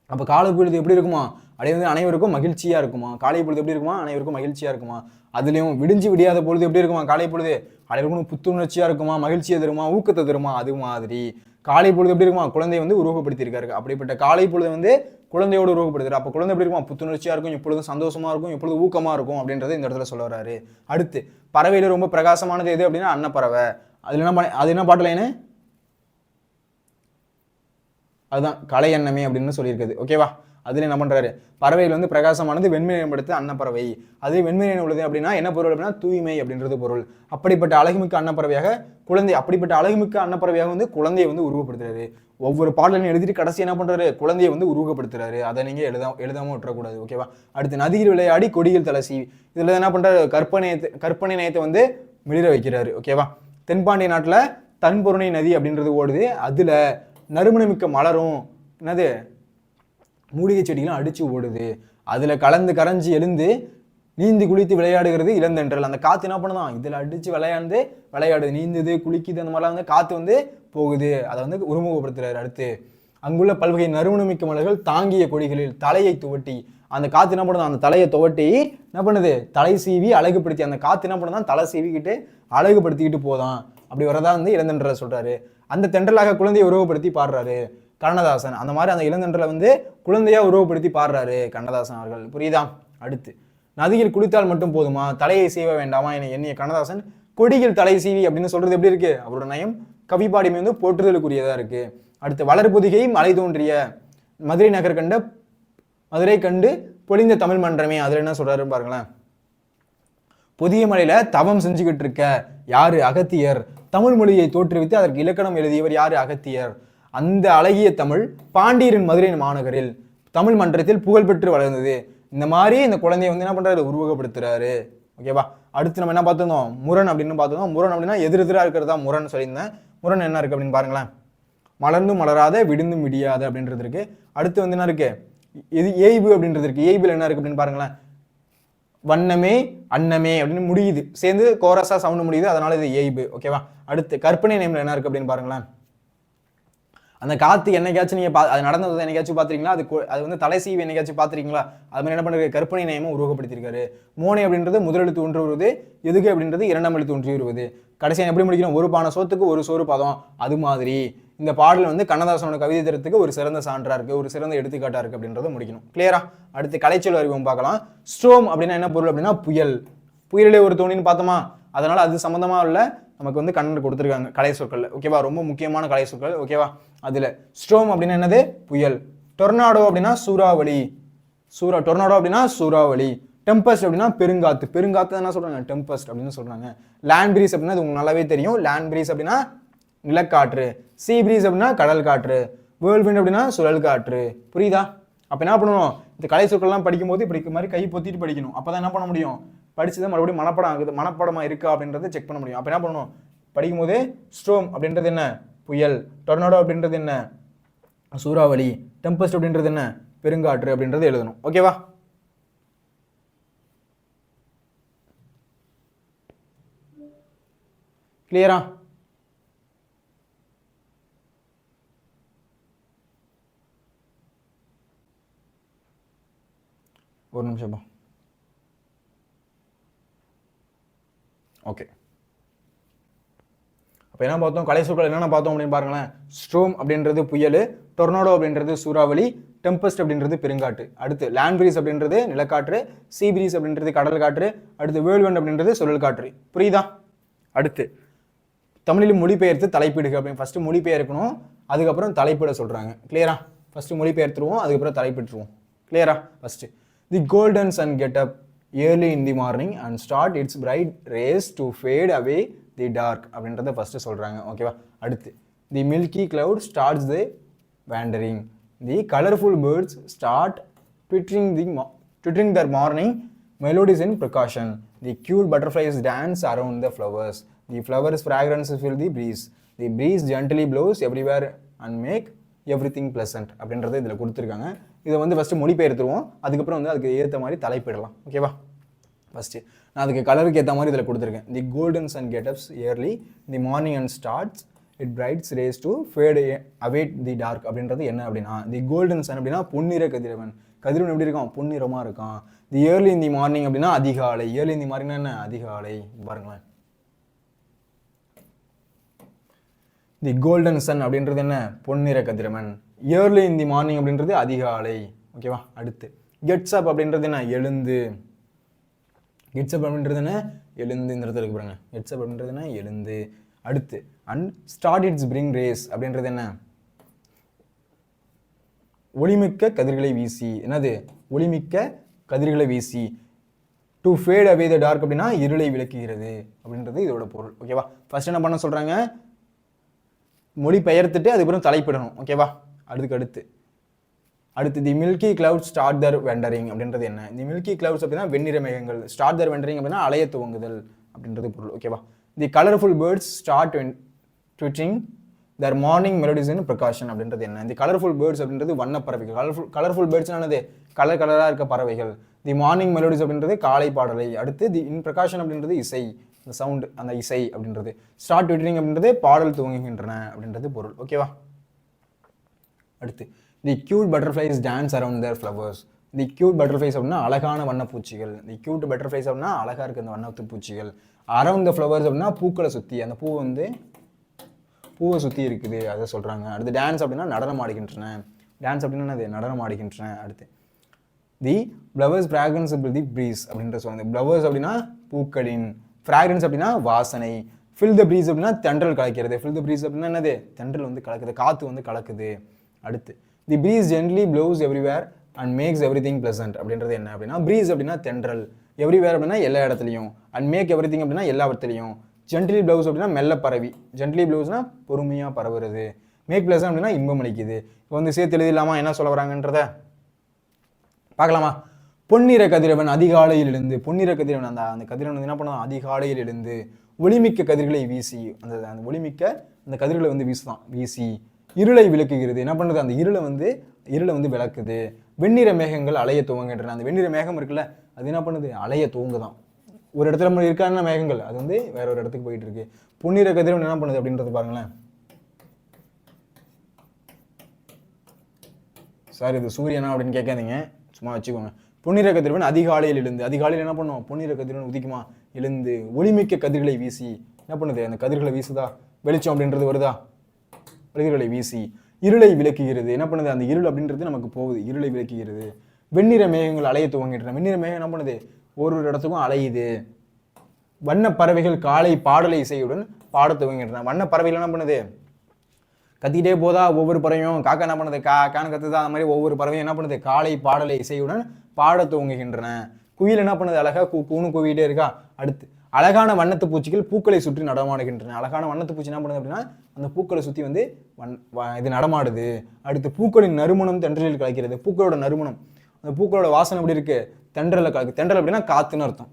அப்ப காலை பொழுது எப்படி இருக்குமா, அப்படியே வந்து அனைவருக்கும் மகிழ்ச்சியா இருக்குமா. காலை பொழுது எப்படி இருக்குமா, அனைவருக்கும் மகிழ்ச்சியா இருக்குமா. அதுலயும் விடிஞ்சு விடியாத பொழுது எப்படி இருக்குமா, காலை பொழுது அனைவருக்கும் புத்துணர்ச்சியா இருக்குமா, மகிழ்ச்சியை தருமா, ஊக்கத்தை தருமா. அது மாதிரி காலை பொழுது எப்படி இருக்குமா, குழந்தைய வந்து உருவப்படுத்தியிருக்காரு. அப்படிப்பட்ட காலை பொழுது வந்து குழந்தையோடு உருவப்படுத்துறாரு. அப்போ குழந்தை எப்படி இருக்குமா, புத்துணர்ச்சியா இருக்கும், எப்பொழுதும் சந்தோஷமா இருக்கும், எப்பொழுதும் ஊக்கமா இருக்கும் அப்படின்றத இந்த இடத்துல சொல்ல வர்றாரு. அடுத்து பறவையில ரொம்ப பிரகாசமானது எது அப்படின்னா அன்னப்பறவை. அதுல என்ன அது என்ன பாட்டலைன்னு அதுதான் கலை எண்ணமே அப்படின்னு சொல்லியிருக்குது. ஓகேவா. அதுல என்ன பண்றாரு, பறவைகள் வந்து பிரகாசமானது வெண்மை நிறப்படுத்த அன்னப்பறவை. அது வெண்மை நிறம் உள்ளது அப்படின்னா என்ன பொருள் அப்படின்னா தூய்மை அப்படின்றது பொருள். அப்படிப்பட்ட அழகுமிக்க அன்னப்பறவையாக குழந்தை, அப்படிப்பட்ட அழகுமிக்க அன்னப்பறவையாக வந்து குழந்தையை வந்து உருவப்படுத்துறாரு. ஒவ்வொரு பாடலையும் எழுதிட்டு கடைசி என்ன பண்றாரு, குழந்தையை வந்து உருவப்படுத்துறாரு. அதை நீங்க எழுதாம விட்டுறக்கூடாது. ஓகேவா. அடுத்து நதியில் விளையாடி கொடியில் தலசி, இதுல என்ன பண்றாரு, கற்பனை நயத்தை வந்து மிளிர வைக்கிறாரு. ஓகேவா. தென்பாண்டிய நாட்டுல தன்பொருணை நதி அப்படின்றது ஓடுது. அதுல நறுமணமிக்க மலரும் என்னது மூலிகை செடிகளும் அடிச்சு ஓடுது. அதுல கலந்து கரைஞ்சி எழுந்து நீந்தி குளித்து விளையாடுகிறது இளந்தென்றல். அந்த காத்து என்ன பண்ணுதான், இதுல அடிச்சு விளையாடுது, நீந்துது குளிக்குது, அந்த மாதிரிலாம் வந்து காத்து வந்து போகுது. அதை வந்து உருவகப்படுத்துறாரு. அடுத்து அங்குள்ள பல்வகை நறுமணமிக்க மலர்கள் தாங்கிய கொடிகளில் தலையை துவட்டி, அந்த காத்து என்ன பண்ணுதான், அந்த தலையை துவட்டி என்ன பண்ணுது, தலை சீவி அழகுபடுத்தி, அந்த காத்து என்ன பண்ணுதான் தலை சீவிக்கிட்டு அழகுபடுத்திக்கிட்டு போதான். அப்படி வரதா வந்து இளந்தென்றலை சொல்றாரு. அந்த தென்றலாக குழந்தையை உருவப்படுத்தி பாடுறாரு கண்ணதாசன். அந்த மாதிரி அந்த இளந்தென்றலை வந்து குழந்தையா உருவப்படுத்தி பாடுறாரு கண்ணதாசன் அவர்கள். புரியுதா. அடுத்து நதியில் குளித்தால் மட்டும் போதுமா, தலையை சீவ வேண்டாமா என எண்ணிய கண்ணதாசன் கொடியில் தலை சீவி அப்படின்னு சொல்றது எப்படி இருக்கு, அவரோட நயம் கவிப்பாடிமை வந்து போற்றுதலுக்குரியதா இருக்கு. அடுத்து வளர்பொதிகை மலை தோன்றிய மதுரை கண்டு பொழிந்த தமிழ் மன்றமே, அதுல என்ன சொல்றாரு பாருங்களேன். புதிய மலையில தவம் செஞ்சுக்கிட்டு இருக்க யாரு, அகத்தியர். தமிழ் மொழியை தோற்றுவித்து அதற்கு இலக்கணம் எழுதியவர் யாரு, அகத்தியர். அந்த அழகிய தமிழ் பாண்டியரின் மதுரை மாநகரில் தமிழ் மன்றத்தில் புகழ்பெற்று வளர்ந்தது. இந்த மாதிரி இந்த குழந்தைய வந்து என்ன பண்றாரு, உருவகப்படுத்துறாரு. ஓகேவா. அடுத்து நம்ம என்ன பார்த்துருந்தோம், முரண் அப்படின்னு பார்த்துருந்தோம். முரண் அப்படின்னா எதிரெதிராக இருக்கிறதா முரண் சொல்லியிருந்தேன். முரண் என்ன இருக்கு அப்படின்னு பாருங்களேன். மலர்ந்தும் மலராத விடிந்தும் விடியாத அப்படின்றது இருக்கு. அடுத்து வந்து என்ன இருக்கு, இது ஏய்பு அப்படின்றது இருக்கு. ஏய்புல என்ன இருக்கு அப்படின்னு பாருங்களேன். வண்ணமே அன்னமே அப்படின்னு முடியுது, சேர்ந்து கோரஸா சவுண்ட் முடியுது, அதனால இது ஏய்பு. ஓகேவா. அடுத்து கற்பனை நேம்ல என்ன இருக்கு அப்படின்னு பாருங்களேன். அந்த காத்து என்னைக்காச்சும் நீங்க அது நடந்தது என்னைக்காச்சும் பாத்திருக்கீங்களா, அது வந்து தலை சீவி என்னைக்காச்சும் பாத்திருக்கீங்களா. அது மாதிரி என்ன பண்ணுறது, கற்பனை நயமும் உருவகப்படுத்திருக்காரு. மோனை அப்படின்றது முதலெழுத்து ஒன்று வருவது, எதுக்கு அப்படின்றது இரண்டாம் எழுத்து ஒன்று வருவது. கடைசியாக எப்படி முடிக்கணும், ஒரு பானை சோத்துக்கு ஒரு சோறு பதம். அது மாதிரி இந்த பாடல் வந்து கண்ணதாசனோட கவிதை தரத்துக்கு ஒரு சிறந்த சான்றா இருக்கு, ஒரு சிறந்த எடுத்துக்காட்டா இருக்கு அப்படின்றத முடிக்கணும். கிளியரா. அடுத்து கலைச்சொல் அறிவும் பார்க்கலாம். ஸ்ட்ரோம் அப்படின்னா என்ன பொருள் அப்படின்னா புயல். புயலே ஒரு தோணின்னு பார்த்தோமா, அதனால அது சம்பந்தமா உள்ள நமக்கு வந்து கண்ணன் கொடுத்துருக்காங்க கலை சொற்கள். ஓகேவா. ரொம்ப முக்கியமான கலை சொற்கள். ஓகேவா. அதுல ஸ்ட்ரோம் அப்படின்னா என்னது, புயல். டொர்னாடோ அப்படின்னா சூறாவளி. டொர்னாடோ அப்படின்னா சூறாவளி. டெம்பஸ்ட் அப்படின்னா பெருங்காத்து. பெருங்காத்து என்ன சொல்றாங்க, டெம்பஸ்ட் அப்படின்னு சொல்றாங்க. லேண்ட் பிரீஸ் அப்படின்னா அது உங்களுக்கு நல்லாவே தெரியும். லேண்ட் பிரீஸ் அப்படின்னா நிலக்காற்று. சீ பிரீஸ் அப்படின்னா கடல் காற்று. வேர்ல்ட் விண்ட் அப்படின்னா சுழல் காற்று. புரியுதா. அப்ப என்ன பண்ணணும், இந்த கலை சொற்கள்லாம் படிக்கும்போது இப்படி மாதிரி கை பொத்திட்டு படிக்கணும். அப்பதான் என்ன பண்ண முடியும், படிச்சுதான் மறுபடியும் மனப்படம் ஆகுது, மனப்படமா இருக்கா அப்படின்றத செக் பண்ண முடியும். அப்ப என்ன பண்ணணும், படிக்கும் போது ஸ்ட்ரோம் அப்படின்றது என்ன, புயல். டொர்னாடோ அப்படின்றது என்ன, சூறாவளி. டெம்பஸ்ட் அப்படின்றது என்ன, பெருங்காற்று அப்படின்றது எழுதணும். ஓகேவா. கிளியரா. ஒரு நிமிஷம். ஓகே. அப்போ என்ன பார்த்தோம், கலை சொற்கள் என்னென்ன பார்த்தோம் அப்படின்னு பாருங்களேன். ஸ்ட்ரோம் அப்படின்றது புயல், டொர்னாடோ அப்படின்றது சூறாவளி, டெம்பஸ்ட் அப்படின்றது பெருங்காற்று. அடுத்து லேண்ட் பிரீஸ் அப்படின்றது நிலக்காற்று, சீ பிரீஸ் அப்படின்றது கடல் காற்று, அடுத்து வேர்ல்ட் விண்ட் அப்படின்றது சுழல் காற்று. புரியுதா. அடுத்து தமிழில் மொழிபெயர்த்து தலைப்பிடுக அப்படின்னு ஃபர்ஸ்ட் மொழிபெயர்க்கணும், அதுக்கப்புறம் தலைப்பிட சொல்றாங்க. கிளியரா. ஃபர்ஸ்ட் மொழிபெயர்த்துருவோம், அதுக்கப்புறம் தலைப்பிட்டுருவோம். கிளியரா. First the golden sun get up early in the morning and start its bright rays to fade away the dark அப்படின்றத ஃபர்ஸ்ட் சொல்றாங்க. ஓகேவா. அடுத்து the milky cloud starts the wandering. The colourful birds start twittering their morning melodies in precaution. The cute butterflies dance around the flowers. The flowers' fragrance fill the breeze. The breeze gently blows everywhere and make everything pleasant. அப்படின்றத இதில் கொடுத்துருக்காங்க. இதை வந்து first மொழிபெயர்த்துருவோம், அதுக்கப்புறம் வந்து அதுக்கு ஏற்ற மாதிரி தலைப்பிடலாம். ஓகேவா? ஃபஸ்ட்டு நான் அதுக்கு கலருக்கு ஏற்ற மாதிரி இதில் கொடுத்துருக்கேன். The golden sun gets up early the morning and starts it brights rays to fade away the dark. அப்படின்றது என்ன அப்படின்னா, தி கோல்டன் சன் அப்படின்னா பொன்னிற கதிரவன். கதிரவன் எப்படி இருக்கான்? பொன்னிறமாக இருக்கான். தி இயர்லி இன் தி மார்னிங் அப்படின்னா அதிகாலை. இயர்லி இன் தி மார்னிங்னா என்ன? அதிகாலை. பாருங்களேன், தி கோல்டன் சன் அப்படின்றது என்ன? பொன்னிற கதிரவன். இயர்லி இன் தி மார்னிங் அப்படின்றது அதிகாலை. ஓகேவா? அடுத்து கெட்ஸ் அப் அப்படின்றது என்ன? எழுந்து. கெட்ஸ் அப் அப்படின்றது என்ன? எழுந்து. இந்த இடத்துல இருக்கு பாருங்க, கெட்ஸ் அப் அப்படின்றது என்ன? எழுந்து. அடுத்து and start its bring rays அப்படின்றது என்ன? ஒளிமிக்க கதிர்களை வீசி. என்னது? ஒளிமிக்க கதிர்களை வீசி. To fade away the dark அப்படின்னா இருளை விளக்குகிறது அப்படின்றது இதோட பொருள். ஓகேவா? ஃபர்ஸ்ட் என்ன பண்ண சொல்றாங்க? மொழி பெயர்த்துட்டு அதுக்கப்புறம் தலைப்பிடணும். ஓகேவா? அடுத்து தி மில்கி கிளவுட் ஸ்டார்ட் தர் வெண்டரிங் அப்படின்றது என்ன? தி மில்கி கிளவுட்ஸ் அப்படின்னா வெண்ணிற மேகங்கள். ஸ்டார்ட் தர் வெண்டரிங் அப்படின்னா அலைய துவங்குதல் அப்படின்றது பொருள். ஓகேவா? தி கலர்ஃபுல் பேர்ட்ஸ் ஸ்டார்ட் ட்விட்டரிங் தர் மார்னிங் மெலடிஸ் இன் ப்ரிகாஷன் அப்படின்றது என்ன? தி கலர்ஃபுல் பேர்ட்ஸ் அப்படின்றது வண்ண பறவைகள். கலர்ஃபுல் பேர்ட்ஸ்னானது கலராக இருக்க பறவைகள். தி மார்னிங் மெலடிஸ் அப்படின்றது காலை பாடலை. அடுத்து தி இன் ப்ரிகாஷன் அப்படின்றது இசை, அந்த சவுண்ட், அந்த இசை அப்படின்றது. ஸ்டார்ட் ட்விட்டரிங் அப்படின்றது பாடல் துவங்குகின்றன அப்படின்றது பொருள். ஓகேவா? அடுத்து தி கியூட் பட்டர்ஃப்ளைஸ் டான்ஸ் அரவுண்ட் தேர் ஃப்ளவர்ஸ். தி கியூட் பட்டர்ஃப்ளைஸ் அப்படின்னா அழகான வண்ணப்பூச்சிகள். தி கியூட் பட்டர்ஃப்ளைஸ் அப்படின்னா அழகாக இருக்குது அந்த வண்ணத்து பூச்சிகள். அரவுண்ட் த ஃப்ளவர்ஸ் அப்படின்னா பூக்களை சுற்றி, அந்த பூ வந்து பூவை சுற்றி இருக்குது, அதை சொல்கிறாங்க. அடுத்து டான்ஸ் அப்படின்னா நடனம் ஆடுகின்றன. டான்ஸ் அப்படின்னா அது நடனம் ஆடுகின்றன. அடுத்து தி ஃப்ளவர்ஸ் ஃப்ராக்ரன்ஸ் தி ப்ரீஸ் அப்படின்ற சொல்லுவாங்க. ஃப்ளவர்ஸ் அப்படின்னா பூக்களின், ஃப்ராக்ரன்ஸ் அப்படின்னா வாசனை, ஃபில் த ப்ரீஸ் அப்படின்னா தென்றல் கலக்கிறது. ஃபில் த ப்ரீஸ் அப்படின்னா என்னது? தென்றல் வந்து கலக்குது, காற்று வந்து கலக்குது. அடுத்து the breeze gently blows everywhere and makes everything pleasant அப்படின்றது என்ன அப்படின்னா, ப்ரீஸ் அப்படின்னா தென்றல், எவ்ரிவேர் அப்படின்னா எல்லா இடத்துலையும், அண்ட் மேக் எவ்ரிதிங் அப்படின்னா எல்லா இடத்துலையும், ஜென்ட்லி ப்ளவுஸ் அப்படின்னா மெல்ல பரவி, ஜென்ட்லி ப்ளவுஸ்னா பொறுமையாக பரவுறது, மேக் ப்ளசன்ட் அப்படின்னா இன்பம் அளிக்குது. இப்போ வந்து சேர்த்து எழுதிடலாமா என்ன சொல்ல வராங்கன்றத பார்க்கலாமா? பொன்னிற கதிரவன் அதிகாலையில் எழுந்து, பொன்னிற கதிரவன் அந்த கதிரவன் என்ன பண்ணுவான்? அதிகாலையில் எழுந்து ஒளிமிக்க கதிர்களை வீசி, அந்த ஒளிமிக்க அந்த கதிர்களை வந்து வீசி இருளை விளக்குகிறது. என்ன பண்ணுது? அந்த இருளை வந்து விளக்குது. வெண்ணிற மேகங்கள் அலைய துவங்குகின்றன. அந்த வெண்ணிற மேகம் இருக்குல்ல, அது என்ன பண்ணுது? அலைய துவங்குதான். ஒரு இடத்துல இருக்கான மேகங்கள் அது வந்து வேற ஒரு இடத்துக்கு போயிட்டு இருக்கு. பொன்னிற கதிரவன் என்ன பண்ணுது அப்படின்றது பாருங்களேன். சார் இது சூரியனா அப்படின்னு கேட்காதீங்க, சும்மா வச்சுக்கோங்க. பொன்னிற கதிரவன் அதிகாலையில் எழுந்து, அதிகாலையில் என்ன பண்ணும்? பொன்னிற கதிரவன் உதிக்குமா? எழுந்து ஒளிமிக்க கதிர்களை வீசி என்ன பண்ணுது? அந்த கதிர்களை வீசுதா? வெளிச்சம் அப்படின்றது வருதா? கதிர்களை வீசி இருளை விளக்குகிறது. என்ன பண்ணுது? அந்த இருள் அப்படின்றது நமக்கு போகுது, இருளை விளக்குகிறது. வெண்ணிற மேகங்கள் அலைய துவங்கின்றன. வெண்ணிற மேகம் என்ன பண்ணுது? ஒரு இடத்துக்கும் அலையுது. வண்ண பறவைகள் காலை பாடலை இசையுடன் பாட துவங்கின்றன. வண்ண பறவைகள் என்ன பண்ணுது? கத்திக்கிட்டே போதா ஒவ்வொரு பறவையும். காக்கா என்ன பண்ணுது? கான கத்துதா? அந்த மாதிரி ஒவ்வொரு பறவையும் என்ன பண்ணுது? காலை பாடலை இசையுடன் பாட துவங்குகின்றன. குயில் என்ன பண்ணுது? அழகா கூணு கூவிட்டே இருக்கா. அடுத்து அழகான வண்ணத்து பூச்சிகள் பூக்களை சுற்றி நடமாடுகின்றன. அழகான வண்ணத்து பூச்சி என்ன பண்ணுது அப்படின்னா அந்த பூக்களை சுற்றி வந்து இது நடமாடுது. அடுத்து பூக்களின் நறுமணம் தென்றலில் கலக்கிறது. பூக்களோட நறுமணம், அந்த பூக்களோட வாசனை எப்படி இருக்கு? தென்றல கலக்கு. தென்றல் அப்படின்னா காத்துன்னு அர்த்தம்.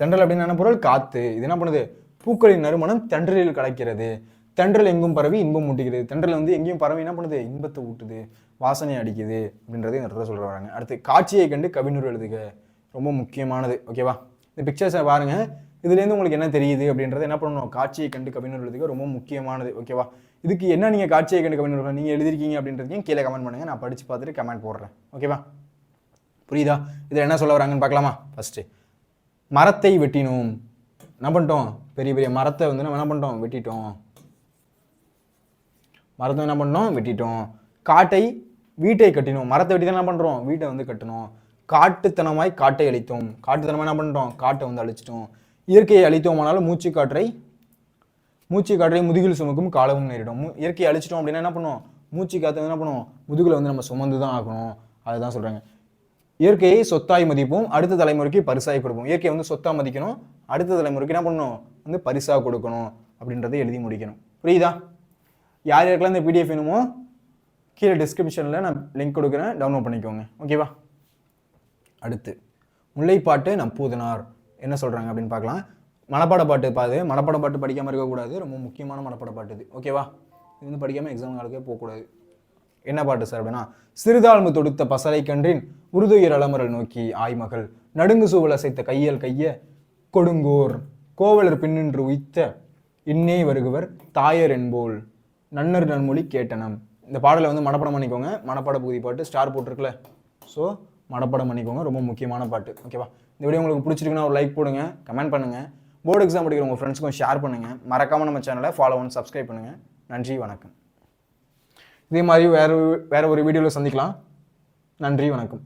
தென்றல் அப்படின்னு என்ன பொருள்? காத்து. இது என்ன பண்ணுது? பூக்களின் நறுமணம் தென்றலில் கலக்கிறது. தென்றல் எங்கும் பரவி இன்பம் ஊட்டுகிறது. தென்றல் வந்து எங்கேயும் பரவி என்ன பண்ணுது? இன்பத்தை ஊட்டுது, வாசனை அடிக்குது அப்படின்றது இந்த இடத்துல சொல்ல வராங்க. அடுத்து காட்சியை கண்டு கவிஞர் எழுதுக. ரொம்ப முக்கியமானது. ஓகேவா? இந்த பிக்சர்ஸை பாருங்க, இதுலேருந்து உங்களுக்கு என்ன தெரியுது அப்படின்றத என்ன பண்ணணும்? காட்சியை கண்டு கவிஞர் எழுதுக ரொம்ப முக்கியமானது. ஓகேவா? இதுக்கு என்ன நீங்கள் காட்சியை கண்டு கவிஞர் நீங்கள் எழுதிருக்கீங்க அப்படின்றதையும் கீழே கமெண்ட் பண்ணுங்க, நான் படித்து பார்த்துட்டு கமெண்ட் போடுறேன். ஓகேவா? புரியுதா? இதில் என்ன சொல்ல வராங்கன்னு பார்க்கலாமா? ஃபர்ஸ்ட் மரத்தை வெட்டினோம். என்ன பண்ணிட்டோம்? பெரிய பெரிய மரத்தை வந்து நம்ம என்ன பண்ணிட்டோம்? வெட்டிட்டோம். மரத்தை என்ன பண்ணோம்? வெட்டிட்டோம். வீட்டை கட்டினோம். மரத்தை வெட்டி தான் என்ன பண்ணுறோம்? வீட்டை வந்து கட்டணும். காட்டுத்தனமாய் காட்டை அழித்தோம். காட்டுத்தனமாக என்ன பண்ணுறோம்? காட்டை வந்து அழிச்சிட்டோம். இயற்கையை அழித்தோமானாலும் மூச்சு காற்றை முதுகில் சுமக்கும் காலமும் நேரிடும். இயற்கையை அழிச்சிட்டோம் அப்படின்னா என்ன பண்ணுவோம்? மூச்சு காற்று என்ன பண்ணுவோம்? முதுகில் வந்து நம்ம சுமந்து தான் ஆகணும். அதுதான் சொல்கிறாங்க. இயற்கையை சொத்தாய் மதிப்போம், அடுத்த தலைமுறைக்கு பரிசாய் கொடுப்போம். இயற்கையை வந்து சொத்தா மதிக்கணும், அடுத்த தலைமுறைக்கு என்ன பண்ணணும் வந்து பரிசாக கொடுக்கணும் அப்படின்றத எழுதி முடிக்கணும். புரியுதா? யார் யாருக்கெல்லாம் இந்த பிடிஎஃப் வேணுமோ கீழே டிஸ்கிரிப்ஷனில் நான் லிங்க் கொடுக்குறேன், டவுன்லோட் பண்ணிக்கோங்க. ஓகேவா? அடுத்து முல்லைப்பாட்டு நம்பூதனார் என்ன சொல்கிறாங்க அப்படின்னு பார்க்கலாம். மனப்பாட பாட்டு மனப்பாட பாட்டு படிக்காமல் இருக்கக்கூடாது, ரொம்ப முக்கியமான மனப்பாட பாட்டு இது. ஓகேவா? இது வந்து படிக்காமல் எக்ஸாம் நாளுக்கே போகக்கூடாது. என்ன பாட்டு சார் அப்படின்னா, சிறுதாழ்வு தொடுத்த பசலை கன்றின் உருதுயிர் அலமரல் நோக்கி ஆய்மகள் நடுங்கு சூவல் அசைத்த கையல் கைய கொடுங்கோர் கோவலர் பின்னின்று உய்த்த இன்னே வருகுவர் தாயர் என்போல் நன்னர் நன்மொழி கேட்டனம். இந்த பாடலை வந்து மனப்பாடம் பண்ணிக்கோங்க. மனப்பாட பகுதி பாட்டு ஸ்டார் போட்டிருக்குல்ல, ஸோ மனப்பாடம் பண்ணிக்கோங்க. ரொம்ப முக்கியமான பாட்டு. ஓகேவா? இந்த வீடியோ உங்களுக்கு பிடிச்சிருக்குன்னா ஒரு லைக் போடுங்க, கமெண்ட் பண்ணுங்கள். போர்டு எக்ஸாம் படிக்கிற உங்கள் ஃப்ரெண்ட்ஸுக்கும் ஷேர் பண்ணுங்கள். மறக்காமல் நம்ம சேனலை ஃபாலோ பண்ணி சப்ஸ்கிரைப் பண்ணுங்கள். நன்றி, வணக்கம். இதே மாதிரி வேற ஒரு வீடியோவில் சந்திக்கலாம். நன்றி, வணக்கம்.